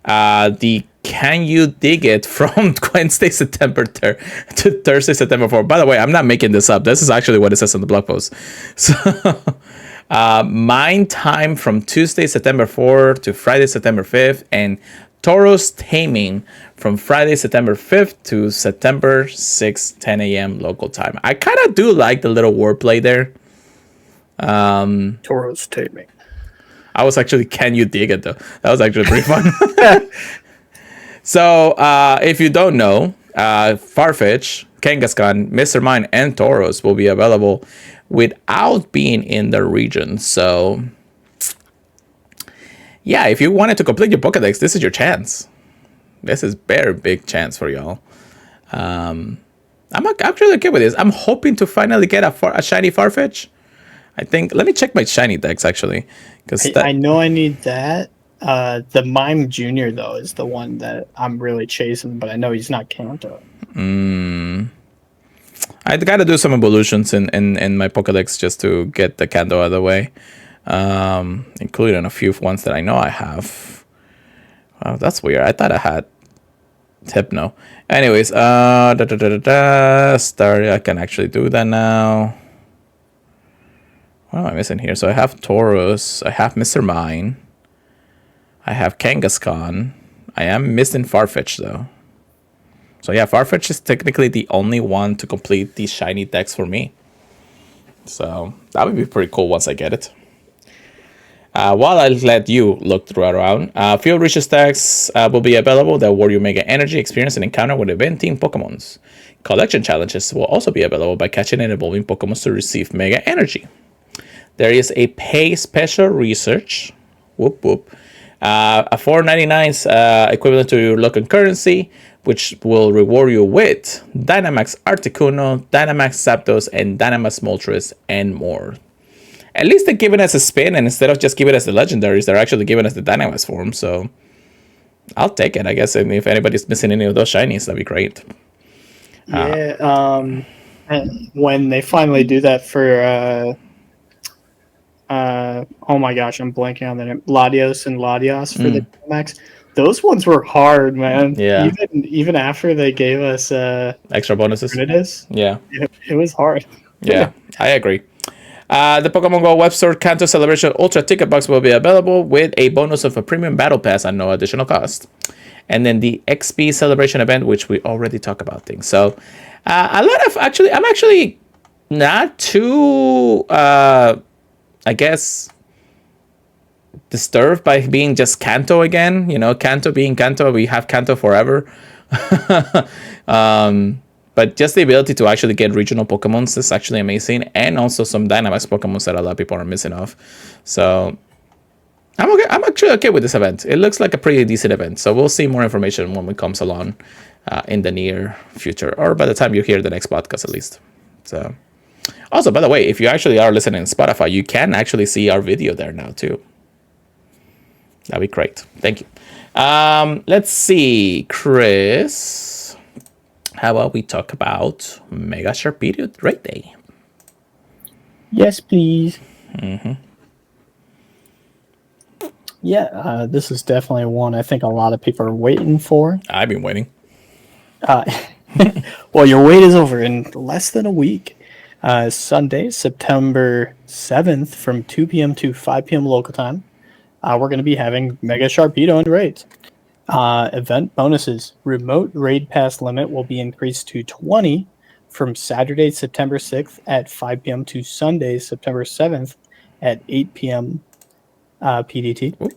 The Can You Dig It from Wednesday, September 3rd to Thursday, September 4th. By the way, I'm not making this up. This is actually what it says on the blog post. So Mine Time from Tuesday, September 4th to Friday, September 5th. And Tauros Taming from Friday, September 5th to September 6th, 10 a.m. local time. I kind of do like the little wordplay there. Tauros Taming. I was actually, Can You Dig It, though? That was actually pretty fun. So, if you don't know, Farfetch, Kangaskhan, Mr. Mime, and Tauros will be available without being in the region. So, yeah, if you wanted to complete your Pokedex, this is your chance. This is very big chance for y'all. I'm actually okay with this. I'm hoping to finally get a shiny Farfetch. I think, let me check my shiny decks, actually. I know I need that. The Mime Junior, though, is the one that I'm really chasing, but I know he's not Kanto. I got to do some evolutions in my Pokedex just to get the Kanto out of the way, including a few ones that I know I have. Wow, that's weird. I thought I had Hypno. Anyways, start. I can actually do that now. What am I missing here? So I have Tauros, I have Mr. Mime, I have Kangaskhan. I am missing Farfetch, though. So yeah, Farfetch is technically the only one to complete these shiny decks for me. So that would be pretty cool once I get it. While I let you look around, Field Research decks will be available that award you Mega Energy, experience, and encounter with event team Pokemons. Collection challenges will also be available by catching and evolving Pokemons to receive Mega Energy. There is a pay special research, whoop whoop, a $4.99 equivalent to your local currency, which will reward you with Dynamax Articuno, Dynamax Zapdos, and Dynamax Moltres, and more. At least they're giving us a spin, and instead of just giving us the legendaries, they're actually giving us the Dynamax form. So I'll take it, I guess. And if anybody's missing any of those shinies, that'd be great. Yeah. When they finally do that for oh my gosh, I'm blanking on the name. Latios and Latios for the Dynamax. Those ones were hard, man. Yeah. Even after they gave us extra bonuses. Yeah. It was hard. Yeah, I agree. The Pokemon GO web store Kanto Celebration Ultra Ticket Box will be available with a bonus of a premium battle pass at no additional cost. And then the XP Celebration event, which we already talked about things. So a lot of I'm actually not too I guess disturbed by being just Kanto again. Kanto being Kanto, we have Kanto forever. But just the ability to actually get regional Pokemons is actually amazing, and also some Dynamax Pokemons that a lot of people are missing off. So I'm okay. I'm actually okay with this event. It looks like a pretty decent event. So we'll see more information when it comes along in the near future, or by the time you hear the next podcast, at least. So, also, by the way, if you actually are listening on Spotify, you can actually see our video there now too. That'd be great. Thank you. Let's see, Chris. How about we talk about Mega Sharpedo Rate Day? Yes, please. Mm-hmm. Yeah, this is definitely one I think a lot of people are waiting for. I've been waiting. Well, your wait is over in less than a week. Sunday, September 7th from 2 p.m. to 5 p.m. local time. We're going to be having Mega Sharpedo and raids. Event bonuses. Remote raid pass limit will be increased to 20 from Saturday, September 6th at 5 p.m. to Sunday, September 7th at 8 p.m. PDT.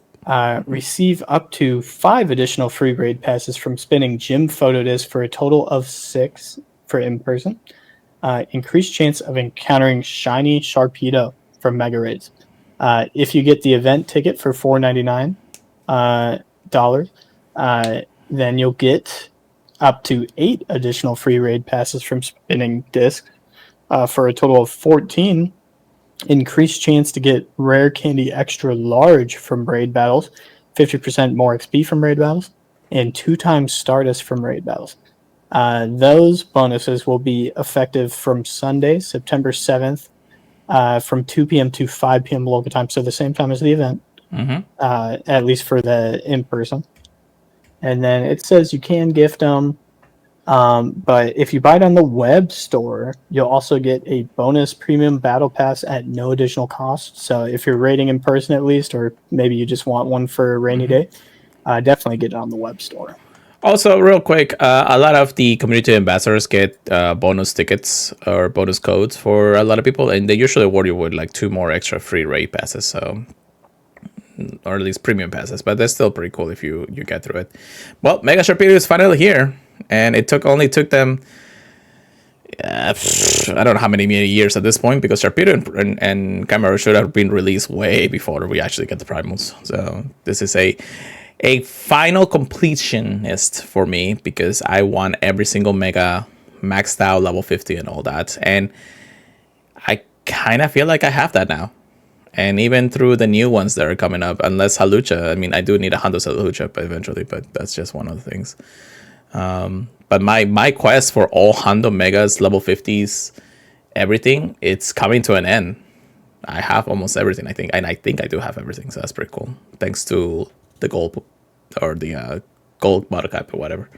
Receive up to 5 additional free raid passes from spinning gym photo disc for a total of 6 for in-person. Increased chance of encountering shiny Sharpedo from Mega Raids. If you get the event ticket for $4.99, then you'll get up to 8 additional free raid passes from spinning disc for a total of 14. Increased chance to get rare candy extra large from raid battles, 50% more XP from raid battles, and 2 times Stardust from raid battles. Those bonuses will be effective from Sunday, September 7th, from 2 p.m. to 5 p.m. local time, so the same time as the event, at least for the in-person. And then it says you can gift them, but if you buy it on the web store, you'll also get a bonus premium battle pass at no additional cost. So if you're raiding in person at least, or maybe you just want one for a rainy day, definitely get it on the web store. Also, real quick, a lot of the community ambassadors get bonus tickets or bonus codes for a lot of people, and they usually award you with like 2 more extra free raid passes, so, or at least premium passes. But that's still pretty cool if you get through it. Well, Mega Sharpedo is finally here, and it only took them I don't know how many years at this point, because Sharpedo and Camera should have been released way before we actually get the primals. So this is a final completionist for me, because I want every single Mega maxed out level 50 and all that, and I kind of feel like I have that now. And even through the new ones that are coming up, unless Halucha, I mean, I do need a Hondo Halucha eventually, but that's just one of the things. But my quest for all Hondo Megas, level 50s, everything, it's coming to an end. I have almost everything, I think, and I think I do have everything, so that's pretty cool. Thanks to the gold, or the gold bottle cap or whatever.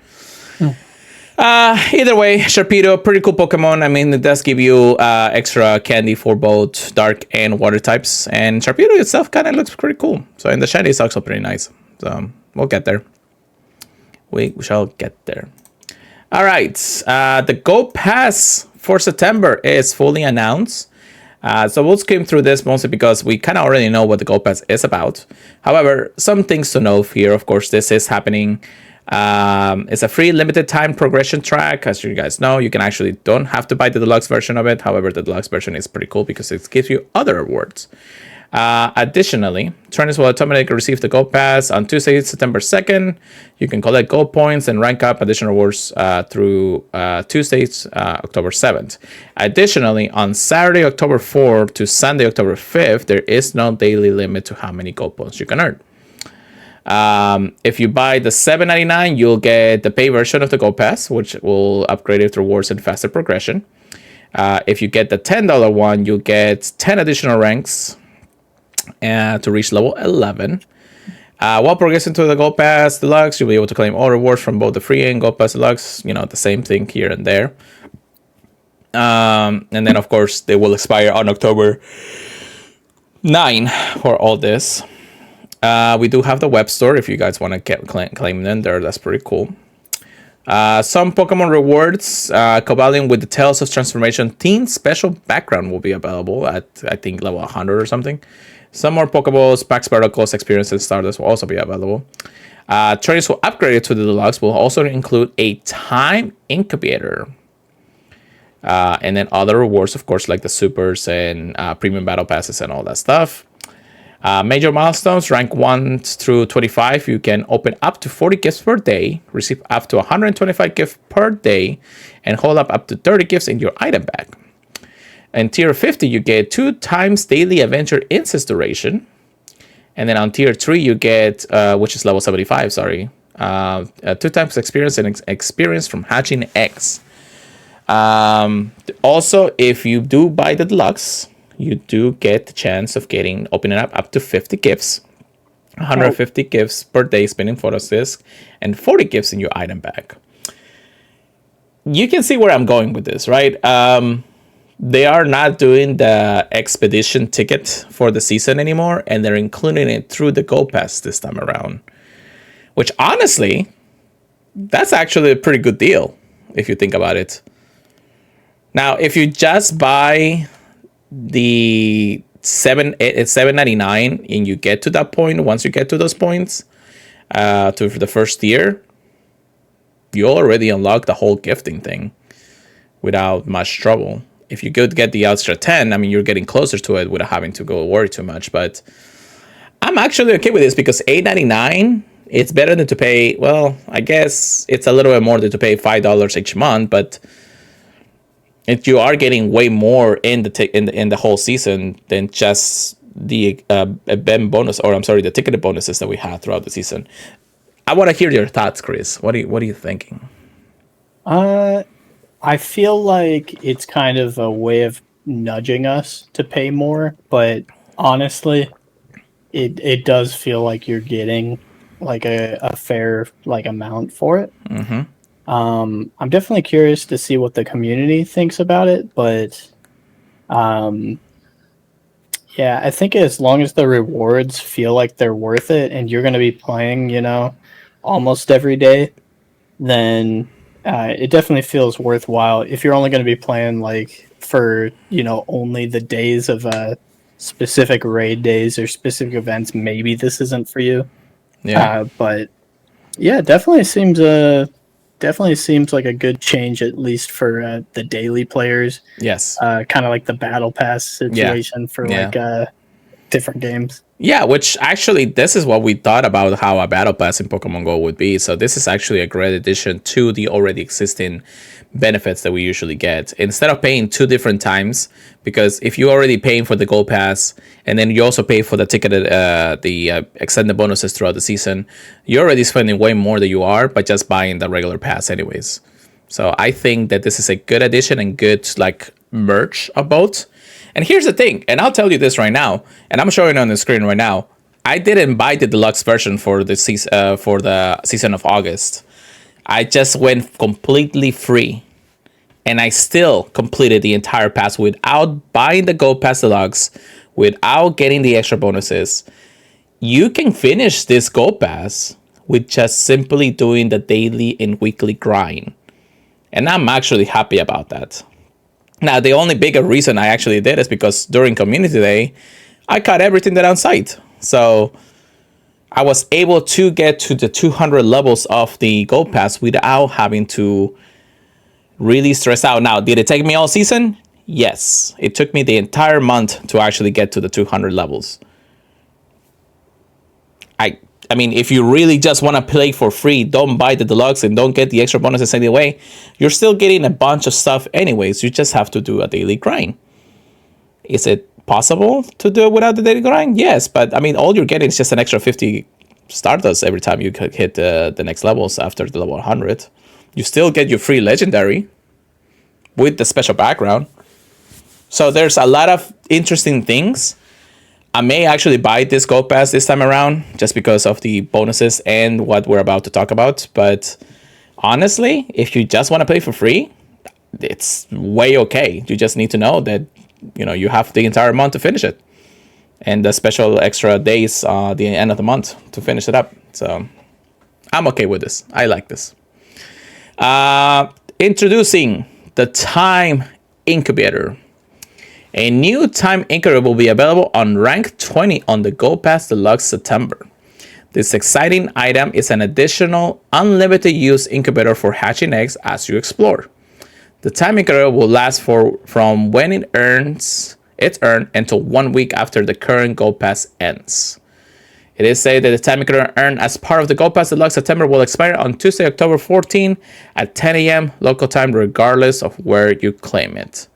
Either way, Sharpedo, pretty cool Pokemon. I mean, it does give you extra candy for both dark and water types, and Sharpedo itself kind of looks pretty cool. So, and the shiny is also pretty nice. So we'll get there. We shall get there. All right, the Go Pass for September is fully announced. So we'll skim through this mostly because we kind of already know what the Go Pass is about. However, some things to know here. Of course, this is happening. It's a free limited time progression track. As you guys know, you can actually don't have to buy the deluxe version of it. However, the deluxe version is pretty cool because it gives you other rewards. Additionally, trainers will automatically receive the Gold Pass on Tuesday, September 2nd. You can collect gold points and rank up additional rewards through Tuesday, October 7th. Additionally, on Saturday, October 4th to Sunday, October 5th, there is no daily limit to how many gold points you can earn. If you buy the $7.99, you'll get the pay version of the Gold Pass, which will upgrade it to rewards and faster progression. If you get the $10 one, you'll get 10 additional ranks to reach level 11. While progressing to the Gold Pass Deluxe, you'll be able to claim all rewards from both the free and Gold Pass Deluxe. You know, the same thing here and there. And then, of course, they will expire on October 9 for all this. We do have the web store if you guys want to claim them there. That's pretty cool. Some Pokemon rewards, Cobalion with the Tales of Transformation Teen Special Background will be available at, I think, level 100 or something. Some more Pokeballs, Pax Particles, Experience, and Stardust will also be available. Trainers who upgraded to the Deluxe will also include a Time Incubator. And then other rewards, of course, like the Supers and Premium Battle Passes and all that stuff. Major milestones, rank 1 through 25, you can open up to 40 gifts per day, receive up to 125 gifts per day, and hold up to 30 gifts in your item bag. And tier 50, you get 2 times daily adventure instance duration. And then on tier 3, you get, which is level 75, 2 times experience and experience from hatching eggs. Also, if you do buy the deluxe, you do get the chance of opening up to 50 gifts, 150 gifts per day spinning photos disc, and 40 gifts in your item bag. You can see where I'm going with this, right? They are not doing the expedition ticket for the season anymore, and they're including it through the Go Pass this time around. Which, honestly, that's actually a pretty good deal, if you think about it. Now, if you just buy the it's $7.99 and you get to that point, once you get to those points, to the first tier, you already unlock the whole gifting thing without much trouble. If you could get the extra 10, I mean, you're getting closer to it without having to go worry too much. But I'm actually okay with this because $8.99, it's better than to pay, well, I guess it's a little bit more than to pay $5 each month, but you are getting way more in the whole season than just the event bonus, or I'm sorry, the ticketed bonuses that we had throughout the season. I want to hear your thoughts, Chris. What are you thinking? I feel like it's kind of a way of nudging us to pay more, but honestly, it does feel like you're getting like a fair like amount for it. Mm-hmm. I'm definitely curious to see what the community thinks about it, but yeah, I think as long as the rewards feel like they're worth it and you're going to be playing, almost every day, then it definitely feels worthwhile. If you're only going to be playing like for, only the days of specific raid days or specific events, maybe this isn't for you. Yeah. But yeah, it definitely seems like a good change, at least for the daily players. Yes. Kind of like the battle pass situation for different games. Yeah, which actually, this is what we thought about how a battle pass in Pokemon GO would be. So this is actually a great addition to the already existing benefits that we usually get. Instead of paying 2 different times, because if you're already paying for the Gold Pass, and then you also pay for the ticketed, the extended bonuses throughout the season, you're already spending way more than you are by just buying the regular pass anyways. So I think that this is a good addition and good merge of both. And here's the thing, and I'll tell you this right now, and I'm showing it on the screen right now. I didn't buy the deluxe version for the season of August. I just went completely free, and I still completed the entire pass without buying the Gold Pass Deluxe, without getting the extra bonuses. You can finish this Gold Pass with just simply doing the daily and weekly grind, and I'm actually happy about that. Now, the only bigger reason I actually did is because during Community Day, I caught everything that on site. So I was able to get to the 200 levels of the Gold Pass without having to really stress out. Now, did it take me all season? Yes. It took me the entire month to actually get to the 200 levels. I mean, if you really just want to play for free, don't buy the deluxe and don't get the extra bonuses anyway. You're still getting a bunch of stuff anyways. You just have to do a daily grind. Is it possible to do it without the daily grind? Yes, but I mean, all you're getting is just an extra 50 Stardust every time you hit the next levels after the level 100. You still get your free legendary with the special background. So there's a lot of interesting things. I may actually buy this Gold Pass this time around just because of the bonuses and what we're about to talk about. But honestly, if you just want to play for free, it's way okay. You just need to know that, you have the entire month to finish it. And the special extra days the end of the month to finish it up. So I'm okay with this. I like this. Introducing the Time Incubator. A new Time Incubator will be available on rank 20 on the Gold Pass Deluxe September. This exciting item is an additional unlimited use incubator for hatching eggs as you explore. The Time Incubator will last from when it its earn until 1 week after the current Go Pass ends. It is said that the time you can earn as part of the Go Pass Deluxe September will expire on Tuesday, October 14 at 10 a.m. local time, regardless of where you claim it.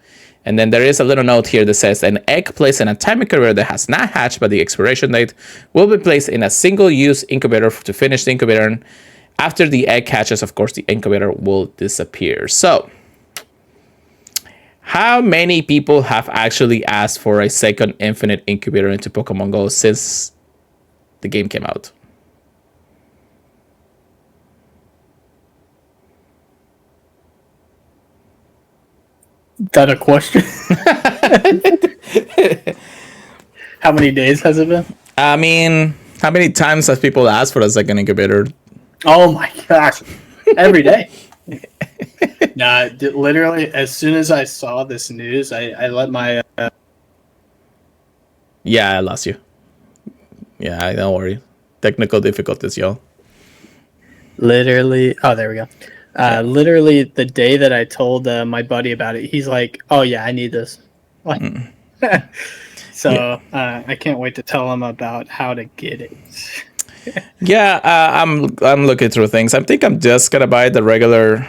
And then there is a little note here that says an egg placed in a time incubator that has not hatched by the expiration date will be placed in a single-use incubator to finish the incubator. After the egg hatches, of course, the incubator will disappear. So, how many people have actually asked for a second infinite incubator into Pokemon Go since the game came out? That a question? How many days has it been? I mean, how many times have people asked for a second incubator? Oh my gosh. Every day. Nah, literally, as soon as I saw this news, I let my... Yeah, I lost you. Yeah, don't worry. Technical difficulties, y'all. Literally... Oh, there we go. Literally, the day that I told my buddy about it, he's like, "Oh yeah, I need this." Like, so yeah. I can't wait to tell him about how to get it. Yeah, I'm looking through things. I think I'm just gonna buy the regular.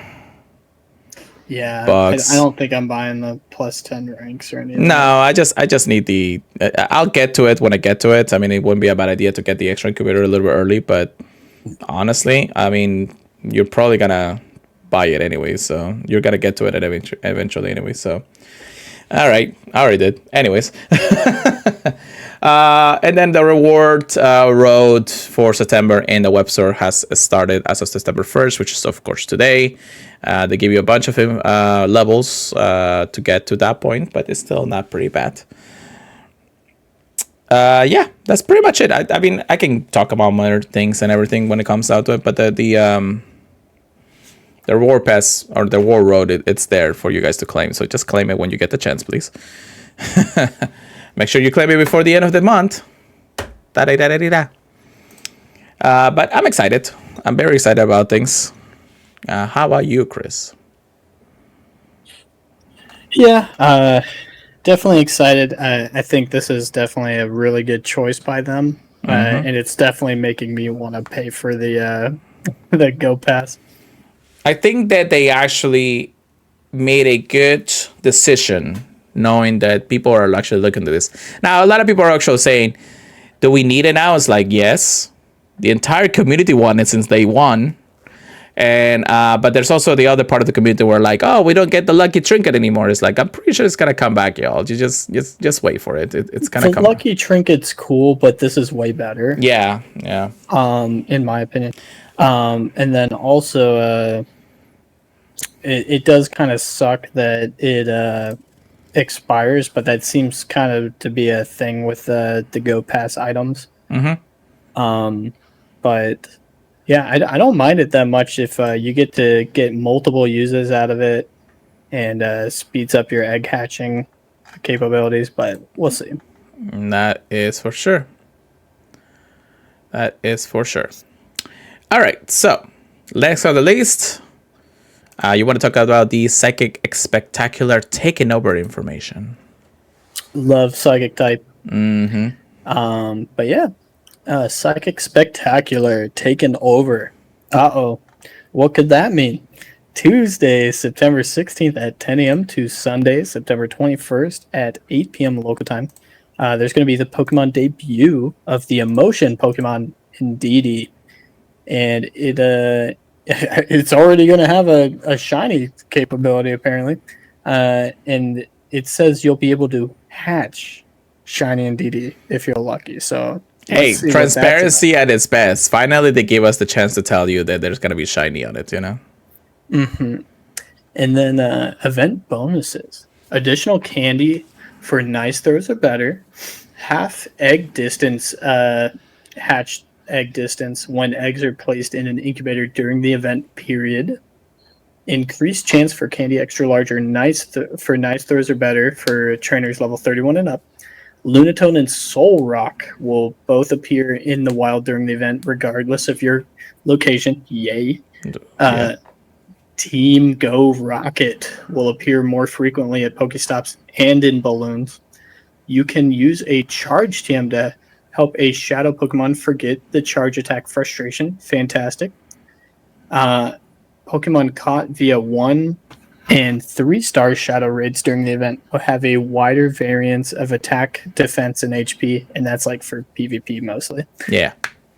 Yeah, box. I don't think I'm buying the plus 10 ranks or anything. No, I just need the. I'll get to it when I get to it. I mean, it wouldn't be a bad idea to get the extra incubator a little bit early, but honestly, I mean, you're probably gonna buy it anyway, so you're gonna get to it eventually anyway. So, all right, I already did. Anyways, and then the reward road for September in the web store has started as of September 1st, which is of course today. They give you a bunch of levels to get to that point, but it's still not pretty bad. Yeah, that's pretty much it. I mean, I can talk about other things and everything when it comes out to it, but the reward pass or the reward road, it's there for you guys to claim. So just claim it when you get the chance, please. Make sure you claim it before the end of the month. But I'm excited. I'm very excited about things. How about you, Chris? Yeah, definitely excited. I think this is definitely a really good choice by them, and it's definitely making me want to pay for the Go Pass. I think that they actually made a good decision, knowing that people are actually looking to this. Now, a lot of people are actually saying, "Do we need it now?" It's like, yes, the entire community wanted it since day one. And but there's also the other part of the community where like, oh, we don't get the lucky trinket anymore. It's like, I'm pretty sure it's gonna come back, y'all. You just wait for it. It's gonna come. The lucky trinket's cool, but this is way better. Yeah. In my opinion, and then also, it does kind of suck that it expires, but that seems kind of to be a thing with the Go Pass items. But yeah, I don't mind it that much if you get to get multiple uses out of it and speeds up your egg hatching capabilities, but we'll see. That is for sure. That is for sure. All right, so next on the list, you want to talk about the Psychic Spectacular taking over information. Love Psychic type. But yeah. Psychic Spectacular taken over. What could that mean? Tuesday, September 16th at 10 a.m. to Sunday, September 21st at 8 p.m. local time. There's going to be the Pokemon debut of the Emotion Pokemon Indeedee. And it's already going to have a shiny capability, apparently. And it says you'll be able to hatch shiny Indeedee if you're lucky. So... Hey, transparency at its best. Finally, they gave us the chance to tell you that there's going to be shiny on it, you know? And then event bonuses. Additional candy for nice throws or better. Half egg distance, hatched egg distance when eggs are placed in an incubator during the event period. Increased chance for candy extra large or nice throws or better for trainers level 31 and up. Lunatone and Soul Rock will both appear in the wild during the event, regardless of your location. Yay. Team Go Rocket will appear more frequently at Pokestops and in balloons. you can use a charge TM to help a shadow Pokemon forget the charge attack frustration. Fantastic. Pokemon caught via 1 and 3-star shadow raids during the event will have a wider variance of attack, defense, and HP, and that's like for PvP mostly. Yeah.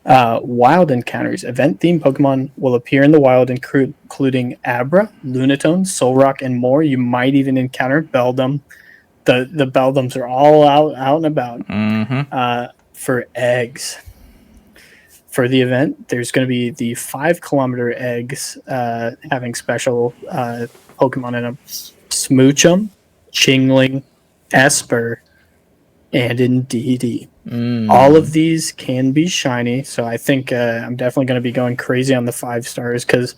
Wild encounters. Event-themed Pokemon will appear in the wild, including Abra, Lunatone, Solrock, and more. You might even encounter Beldum. The Beldums are all out and about. Mm-hmm. For eggs. For the event, there's going to be the 5-kilometer eggs having special Pokemon in them. Smoochum, Chingling, Esper, and Indeedee. All of these can be shiny, so I think I'm definitely going to be going crazy on the 5 stars because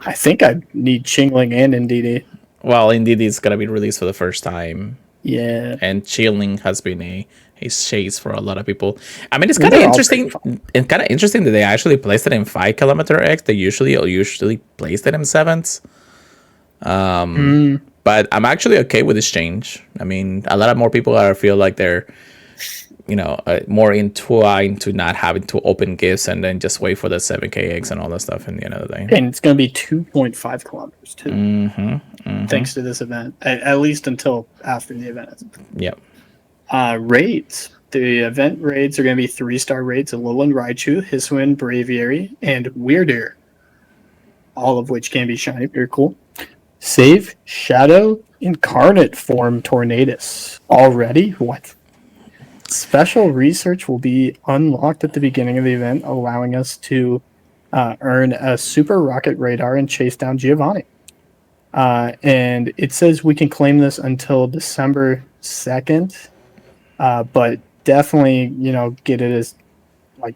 I think I need Chingling and Indeedee. Well, Indeedee is going to be released for the first time. Yeah. And Chilling has been a chase for a lot of people. I mean, it's kind of interesting. It's kind of interesting that they actually placed it in 5-kilometer eggs. They usually placed it in 7s. But I'm actually okay with this change. I mean, a lot of more people feel like they're, more entwined to not having to open gifts and then just wait for the 7K eggs and all that stuff. And the end of the day, and it's going to be 2.5 kilometers too. Thanks to this event, at least until after the event. Yep. Raids. The event raids are going to be 3-star raids: Alolan Raichu, Hisuian Braviary, and Weirdeer. All of which can be shiny. Very cool. Save Shadow Incarnate Form Tornadus. Already? What? Special research will be unlocked at the beginning of the event, allowing us to earn a Super Rocket Radar and chase down Giovanni. And it says we can claim this until December 2nd, but definitely, get it as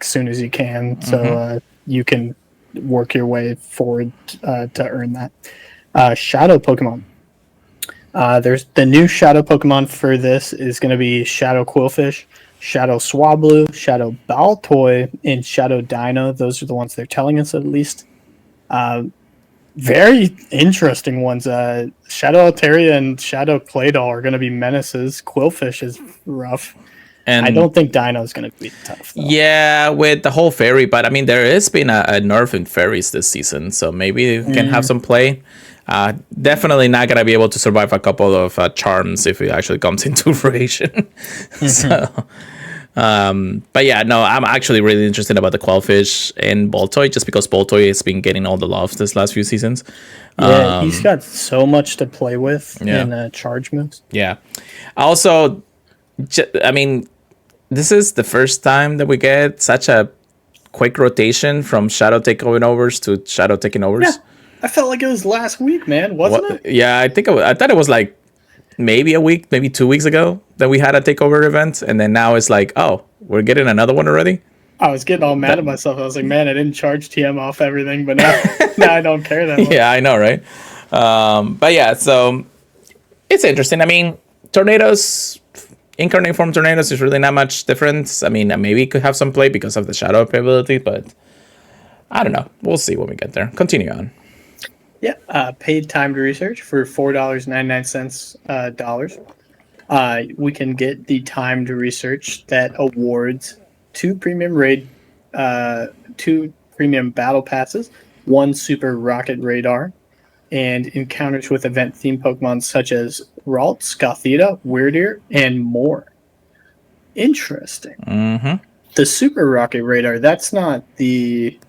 soon as you can, so you can work your way forward to earn that. Shadow Pokemon. There's the new Shadow Pokemon for this is going to be Shadow Quillfish, Shadow Swablu, Shadow Baltoy, and Shadow Dino. Those are the ones they're telling us at least. Very interesting ones. Shadow Altaria and Shadow Claydol are going to be menaces. Quillfish is rough. And I don't think Dino is going to be tough, though. Yeah, with the whole fairy, but I mean, there has been a nerf in fairies this season, so maybe it can have some play. Definitely not going to be able to survive a couple of charms if it actually comes into fruition. So, but yeah, no, I'm actually really interested about the Quillfish and Baltoy, just because Baltoy has been getting all the love this last few seasons. Yeah, he's got so much to play with in charge moves. Yeah. Also, I mean, this is the first time that we get such a quick rotation from Shadow takeovers to Shadow taking overs. Yeah. I felt like it was last week, man, wasn't it? Yeah, I thought it was like maybe a week, maybe 2 weeks ago that we had a takeover event, and then now it's like, oh, we're getting another one already. I was getting all mad at myself. I was like, man, I didn't charge TM off everything, but now I don't care that much. Yeah, I know, right? But yeah, so it's interesting. I mean, Tornadoes, Incarnate Form Tornadoes is really not much difference. I mean, maybe it could have some play because of the Shadow ability, but I don't know. We'll see when we get there. Continue on. Yeah, paid timed research for $4.99 we can get the timed research that awards 2 premium 2 premium battle passes, 1 super rocket radar, and encounters with event-themed Pokemon such as Ralts, Gothita, Weirdeer, and more. Interesting. The super rocket radar, that's not the...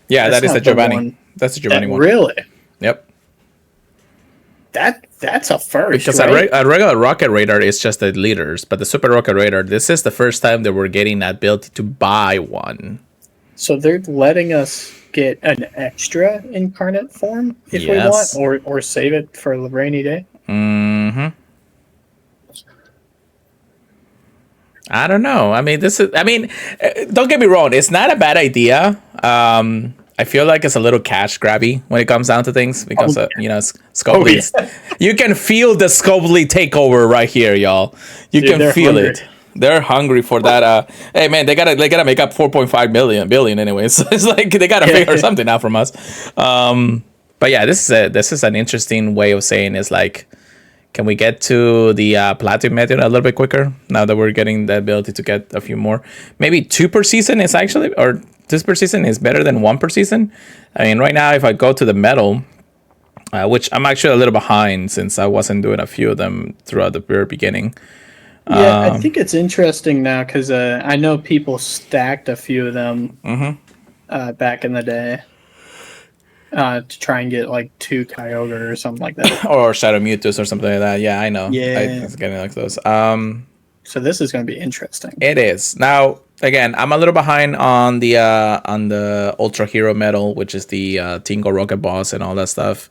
Yeah, that is the Giovanni. That's the Giovanni one. Really? Yep. That's a first, because right? a regular rocket radar is just the leaders, but the super rocket radar, this is the first time that we're getting that ability to buy one. So they're letting us get an extra incarnate form if we want, or save it for a rainy day. I don't know. I mean, don't get me wrong, it's not a bad idea. I feel like it's a little cash grabby when it comes down to things because, Scopely. You can feel the Scopely takeover right here, y'all. You can feel hungry. It. They're hungry for that. Hey, man, they gotta make up 4.5 billion anyway. So it's like they gotta figure something out from us. But yeah, this is an interesting way of saying it's like, Can we get to the platinum method a little bit quicker now that we're getting the ability to get a few more? Maybe 2 per season is actually, or 2 per season is better than 1 per season. I mean, right now, if I go to the medal, which I'm actually a little behind since I wasn't doing a few of them throughout the very beginning. Yeah, I think it's interesting now because I know people stacked a few of them back in the day to try and get like 2 Kyogre or something like that. Or Shadow Mewtwo's or something like that. Yeah, I know. Yeah. I was getting like those. So this is going to be interesting. It is. Now, again, I'm a little behind on the Ultra Hero medal, which is the Tingle Rocket boss and all that stuff.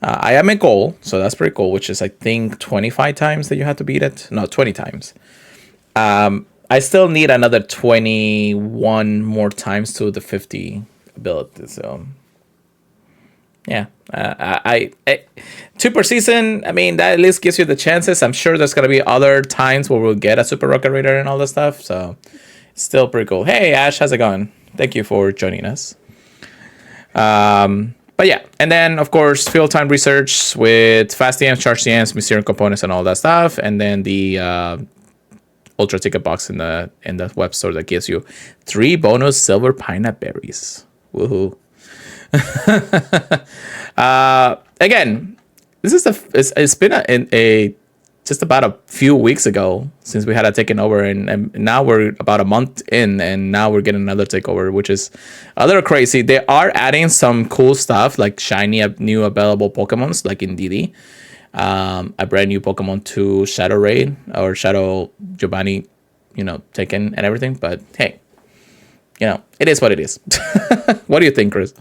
I am at goal, so that's pretty cool, which is, I think, 25 times that you have to beat it. No, 20 times. I still need another 21 more times to the 50 ability, so... Yeah, I 2 per season. I mean, that at least gives you the chances. I'm sure there's gonna be other times where we'll get a Super Rocket Raider and all that stuff. So it's still pretty cool. Hey Ash, how's it going? Thank you for joining us. But yeah, and then of course field time research with fast DMs, charge DMs, Mysterium components, and all that stuff, and then the ultra ticket box in the web store that gives you 3 bonus silver pineapple berries. Woohoo! Again, this is it's been a just about a few weeks ago since we had a taken over, and now we're about a month in, and now we're getting another takeover, which is a little crazy. They are adding some cool stuff like shiny new available Pokemons, like in DD, a brand new Pokemon to Shadow Raid or Shadow Giovanni, taken and everything. But hey, it is what it is. What do you think, Chris?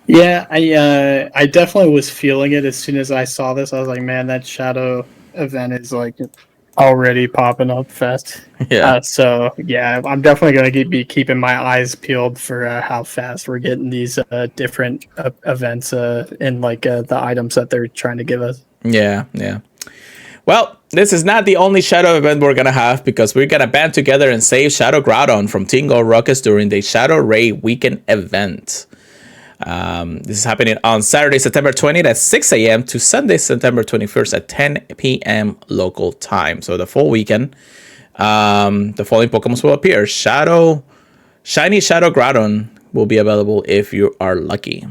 Yeah, I definitely was feeling it as soon as I saw this. I was like, man, that Shadow event is like already popping up fast. Yeah. So yeah, I'm definitely going to be keeping my eyes peeled for how fast we're getting these different events in like the items that they're trying to give us. Yeah. Well, this is not the only Shadow event we're going to have, because we're going to band together and save Shadow Groudon from Tingle Rockets during the Shadow Raid weekend event. This is happening on Saturday, September 20th at 6 a.m. to Sunday, September 21st at 10 p.m. local time. So the full weekend, the following Pokemon will appear. Shiny Shadow Groudon will be available if you are lucky.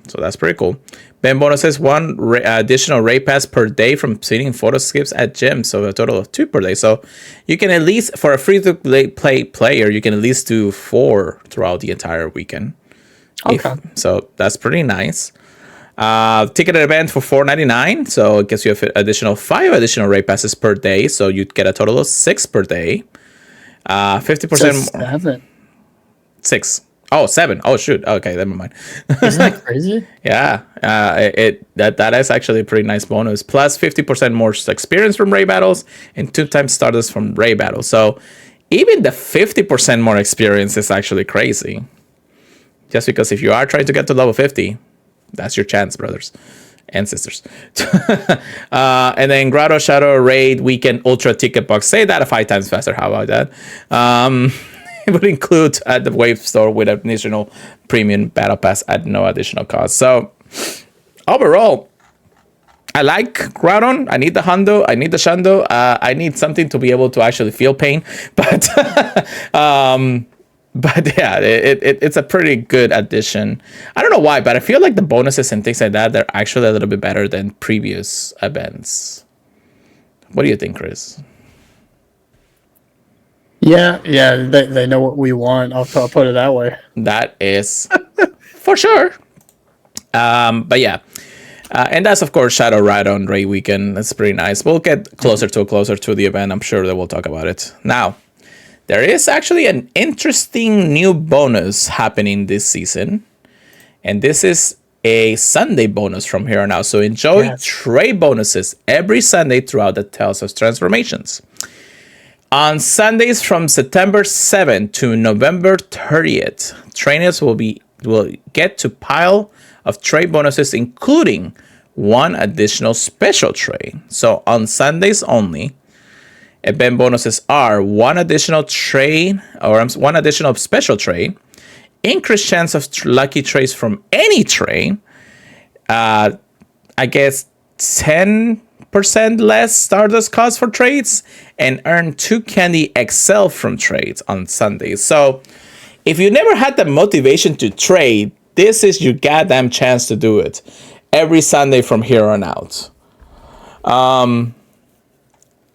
So that's pretty cool. Ben bonuses 1 additional raid pass per day from seeing photo skips at gyms. So a total of 2 per day. So you can at least, for a free-to-play player, you can at least do 4 throughout the entire weekend. Okay. So that's pretty nice. Ticketed event for $4.99. So it gives you additional 5 additional raid passes per day. So you get a total of 6 per day. 50% more. 7. 6. Oh, 7. Oh, shoot. Okay, never mind. Isn't that crazy? Yeah. That is actually a pretty nice bonus. Plus 50% more experience from raid battles and 2 times starters from raid battles. So even the 50% more experience is actually crazy. Just because if you are trying to get to level 50, that's your chance, brothers and sisters. And then Grotto Shadow Raid Weekend Ultra Ticket Box. Say that 5 times faster. How about that? It would include at the Wave Store with an additional premium battle pass at no additional cost. So overall, I like Groudon. I need the Hundo. I need the Shundo. I need something to be able to actually feel pain. But yeah, it's a pretty good addition. I don't know why, but I feel like the bonuses and things like that, they're actually a little bit better than previous events. What do you think, Chris? Yeah, they know what we want. I'll put it that way. That is for sure. But yeah. And that's, of course, Shadow Ride Raid Weekend. That's pretty nice. We'll get closer to the event. I'm sure that we'll talk about it. Now, there is actually an interesting new bonus happening this season. And this is a Sunday bonus from here on out. So enjoy trade bonuses every Sunday throughout the Tales of Transformations. On Sundays from September 7th to November 30th, trainers will get to pile of trade bonuses, including 1 additional special trade. So on Sundays only, event bonuses are 1 additional trade or 1 additional special trade, increased chance of lucky trades from any trade. I guess 10% less Stardust cost for trades and earn 2 Candy XL from trades on Sundays. So if you never had the motivation to trade, this is your goddamn chance to do it every Sunday from here on out. I'm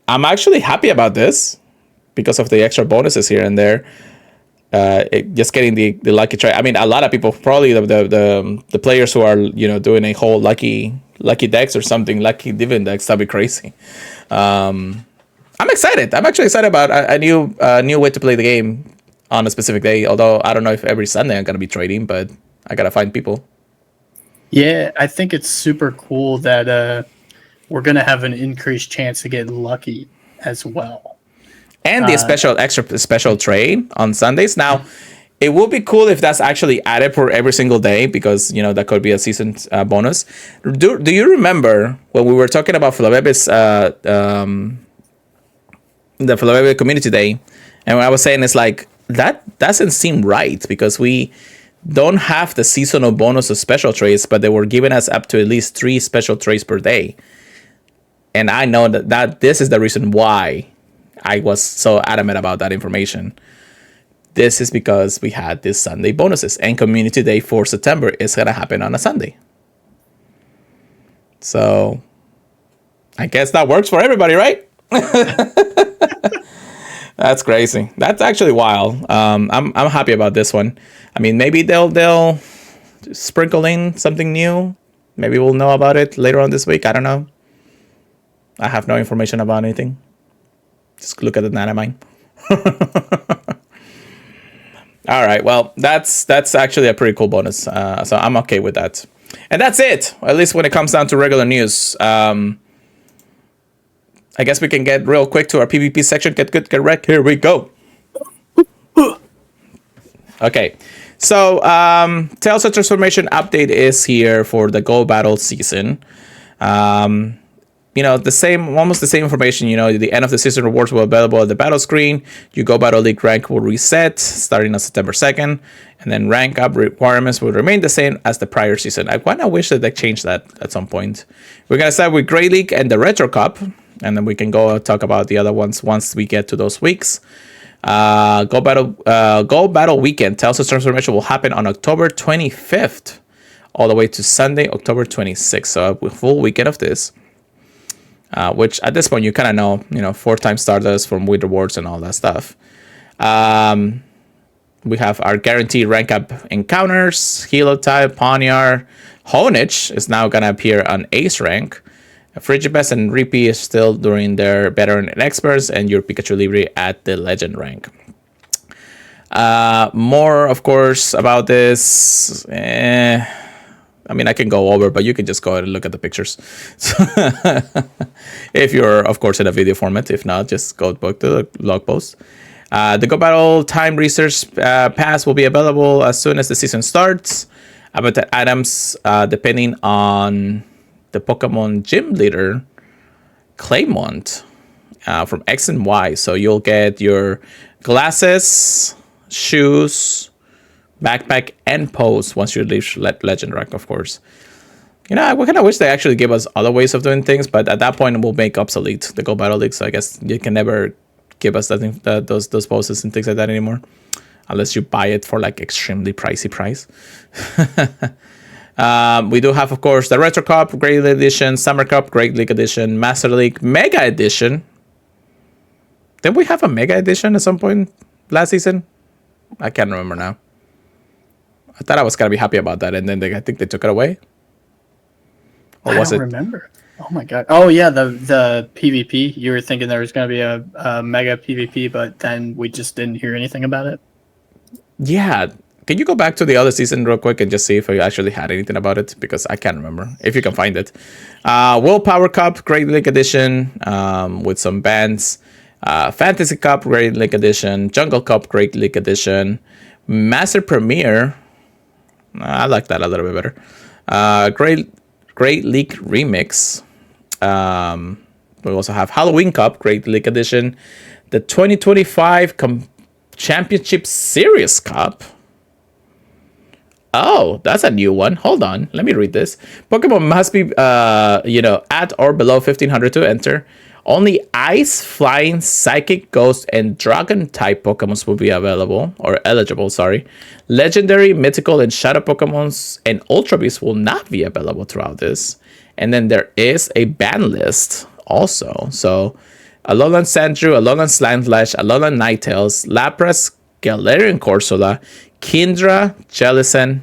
actually happy about this because of the extra bonuses here and there. Just getting the lucky trade. I mean, a lot of people, probably the players who are doing a whole lucky decks or something, lucky dividend decks, that'd be crazy. I'm excited. I'm actually excited about a new way to play the game on a specific day. Although I don't know if every Sunday I'm gonna be trading, but I gotta find people. Yeah, I think it's super cool that we're gonna have an increased chance to get lucky as well. And the extra special trade on Sundays. Now, it would be cool if that's actually added for every single day, because that could be a season bonus. Do you remember when we were talking about Flavebe's the Flavebe Community Day, and what I was saying is like that doesn't seem right, because we don't have the seasonal bonus of special trades, but they were giving us up to at least 3 special trades per day. And I know that this is the reason why I was so adamant about that information. This is because we had these Sunday bonuses, and Community Day for September is going to happen on a Sunday. So I guess that works for everybody, right? That's crazy. That's actually wild. I'm happy about this one. I mean, maybe they'll sprinkle in something new. Maybe we'll know about it later on this week. I don't know. I have no information about anything. Just look at the Nanamine. All right. Well, that's actually a pretty cool bonus. So I'm okay with that. And that's it. At least when it comes down to regular news. I guess we can get real quick to our PvP section. Get good, get wrecked. Here we go. Okay. So Tales of Transformation update is here for the Go Battle season. Almost the same information. The end of the season rewards will be available at the battle screen. Your Go Battle League rank will reset starting on September 2nd. And then rank up requirements will remain the same as the prior season. I kind of wish that they changed that at some point. We're going to start with Great League and the Retro Cup. And then we can go talk about the other ones once we get to those weeks. Go Battle Weekend. Tales of Transformation will happen on October 25th all the way to Sunday, October 26th. So a full weekend of this. Which at this point you kind of know, 4-time Stardust from with rewards and all that stuff. We have our guaranteed rank up encounters. Hilo type, Ponyard, Honich is now gonna appear on Ace rank. Frigibest and Rippy is still doing their veteran and experts, and your Pikachu Libre at the legend rank. More, of course, about this. I mean, I can go over, but you can just go ahead and look at the pictures. If you're, of course, in a video format. If not, just go back to the blog post. The Go Battle Time Research Pass will be available as soon as the season starts. About the items, depending on the Pokemon Gym Leader, Claymont, from X and Y. So you'll get your glasses, shoes, backpack, and pose once you leave legend rank, of course. I kind of wish they actually give us other ways of doing things, but at that point it will make obsolete the Go Battle League. So I guess you can never give us those poses and things like that anymore, unless you buy it for like extremely pricey price. We do have, of course, the Retro Cup, Great League Edition, Summer Cup, Great League Edition, Master League, Mega Edition. Did we have a Mega Edition at some point last season? I can't remember now. I thought I was gonna be happy about that, and then I think they took it away. Or was I don't remember. Oh my god. Oh yeah, the PvP. You were thinking there was gonna be a mega PvP, but then we just didn't hear anything about it. Yeah. Can you go back to the other season real quick and just see if I actually had anything about it? Because I can't remember. If you can find it. Willpower Cup, Great League Edition, with some bands. Fantasy Cup, Great League Edition. Jungle Cup, Great League Edition. Master Premier. I like that a little bit better. Great League Remix. We also have Halloween Cup, Great League Edition. The 2025 Championship Series Cup. Oh, that's a new one. Hold on. Let me read this. Pokemon must be, at or below 1500 to enter. Only Ice, Flying, Psychic, Ghost, and Dragon type Pokemons will be available, or eligible, sorry. Legendary, Mythical, and Shadow Pokemons and Ultra Beasts will not be available throughout this. And then there is a ban list also. So, Alolan Sandrew, Alolan Sandslash, Alolan Ninetales, Lapras, Galarian Corsola, Kindra, Jellicent,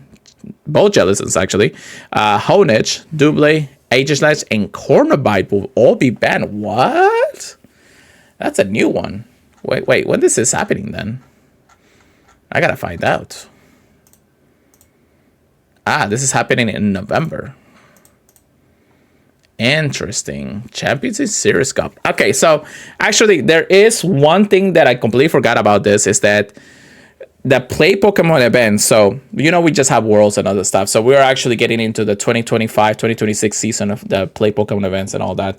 both Jellicents actually, Honedge, Double, Aegislash, and Cornubite will all be banned. What? That's a new one. Wait, when this is happening then? I gotta find out. This is happening in November. Interesting. Champions Series Cup. Okay, so actually there is one thing that I completely forgot about this, is that the Play Pokemon event. So, we just have Worlds and other stuff. So we're actually getting into the 2025-2026 season of the Play Pokemon events and all that.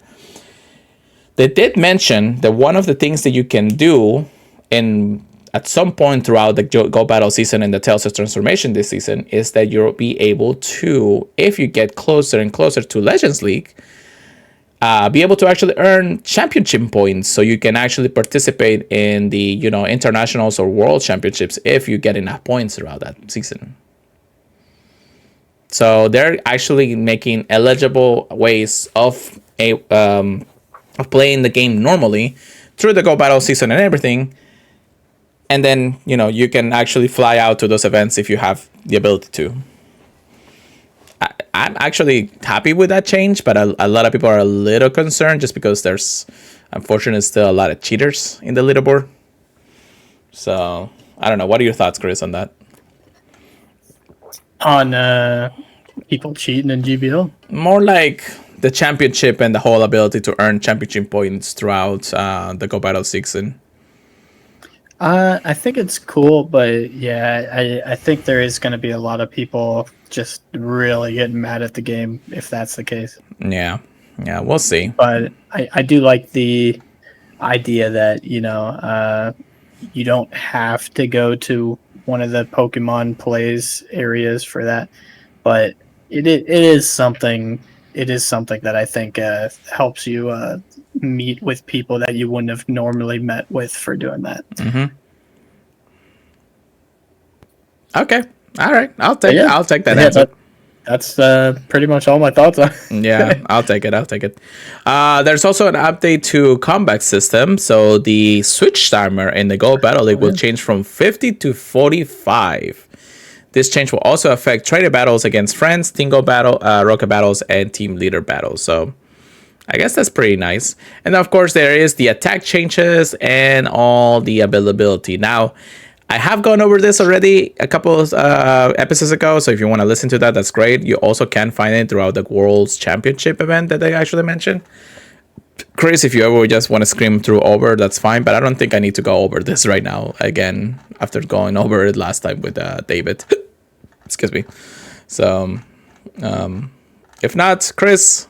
They did mention that one of the things that you can do at some point throughout the Go Battle season and the Tales of Transformation this season is that you'll be able to, if you get closer and closer to Legends League, be able to actually earn championship points, so you can actually participate in the internationals or world championships if you get enough points throughout that season. So they're actually making eligible ways of playing the game normally through the Go Battle season and everything, and then you can actually fly out to those events if you have the ability to. I'm actually happy with that change, but a lot of people are a little concerned just because there's, unfortunately, still a lot of cheaters in the leaderboard. So, I don't know. What are your thoughts, Chris, on that? On people cheating in GBL? More like the championship and the whole ability to earn championship points throughout the Go Battle season. I think it's cool, but yeah, I think there is going to be a lot of people just really getting mad at the game if that's the case. Yeah, we'll see. But I do like the idea that, you don't have to go to one of the Pokemon plays areas for that, but it is something. It is something that I think helps you meet with people that you wouldn't have normally met with for doing that. Mm-hmm. Okay. All right. I'll take that answer. That's pretty much all my thoughts on. Yeah, I'll take it. There's also an update to combat system. So the switch timer in the Go Battle League will change from 50 to 45. This change will also affect trainer battles against friends, team Go battle, rocket battles, and team leader battles. So I guess that's pretty nice. And of course, there is the attack changes and all the availability. Now, I have gone over this already a couple of episodes ago, so if you want to listen to that, that's great. You also can find it throughout the World's Championship event that I actually mentioned. Chris, if you ever just want to scream through over, that's fine, but I don't think I need to go over this right now again after going over it last time with David. Excuse me. So, if not, Chris,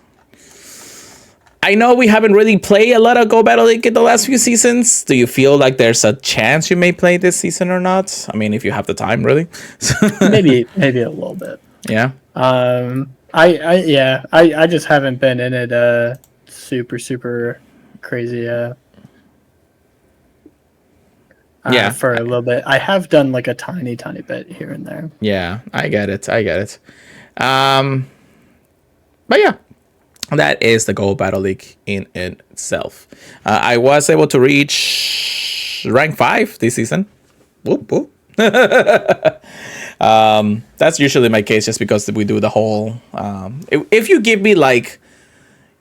I know we haven't really played a lot of Go Battle League in the last few seasons. Do you feel like there's a chance you may play this season or not? I mean, if you have the time, really. maybe a little bit. Yeah. I just haven't been in it super crazy for a little bit. I have done like a tiny bit here and there. Yeah, I get it. But yeah, that is the Go Battle League in itself. I was able to reach rank 5 this season. Whoop whoop. That's usually my case just because we do the whole if you give me like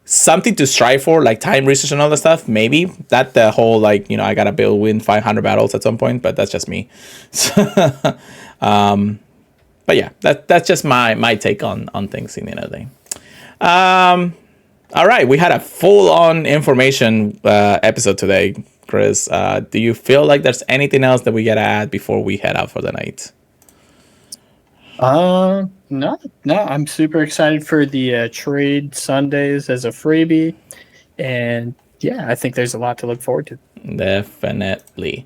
something to strive for, like time research and all that stuff, maybe that the whole like I gotta win 500 battles at some point, but that's just me. But yeah, that's just my take on things in the end of the day. All right, we had a full-on information episode today, Chris. Do you feel like there's anything else that we gotta add before we head out for the night? No, I'm super excited for the trade Sundays as a freebie, and yeah, I think there's a lot to look forward to. Definitely.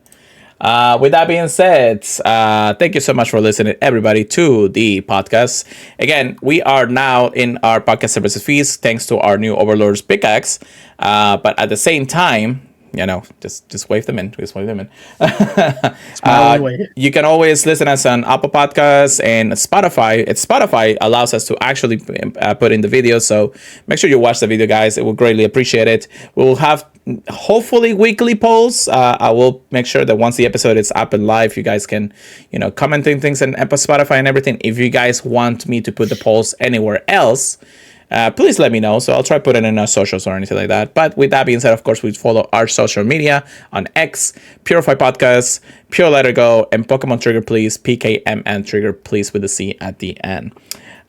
With that being said, thank you so much for listening, everybody, to the podcast. Again, we are now in our podcast services fees thanks to our new Overlord's pickaxe. But at the same time, just wave them in. Just wave them in. You can always listen us on Apple Podcasts and Spotify. Spotify allows us to actually put in the video, so make sure you watch the video, guys. It will greatly appreciate it. We will have hopefully weekly polls. I will make sure that once the episode is up and live, you guys can, commenting things on Spotify and everything. If you guys want me to put the polls anywhere else, please let me know. So I'll try to put it in our socials or anything like that. But with that being said, of course, we follow our social media on X, Purify Podcasts, Pure Letter Go, and Pokemon Trigger Please, PKMN Trigger Please with a C at the end.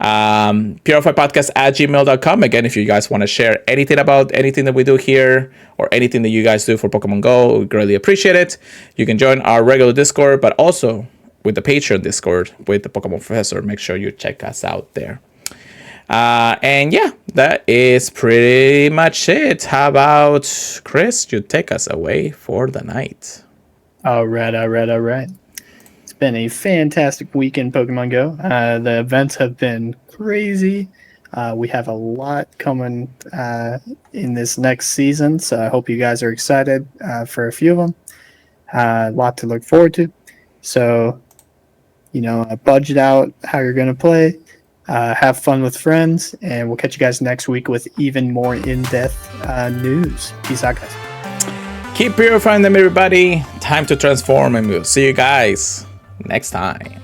purifypodcast@gmail.com. Again, if you guys want to share anything about anything that we do here or anything that you guys do for Pokemon Go, we greatly appreciate it. You can join our regular Discord, but also with the Patreon Discord with the Pokemon Professor. Make sure you check us out there. And yeah, that is pretty much it. How about Chris? You take us away for the night. All right. It's been a fantastic week in Pokemon Go. The events have been crazy. We have a lot coming in this next season, so I hope you guys are excited for a few of them. A lot to look forward to. So, budget out how you're going to play. Have fun with friends, and we'll catch you guys next week with even more in-depth news. Peace out, guys. Keep purifying them, everybody. Time to transform, and we'll see you guys next time.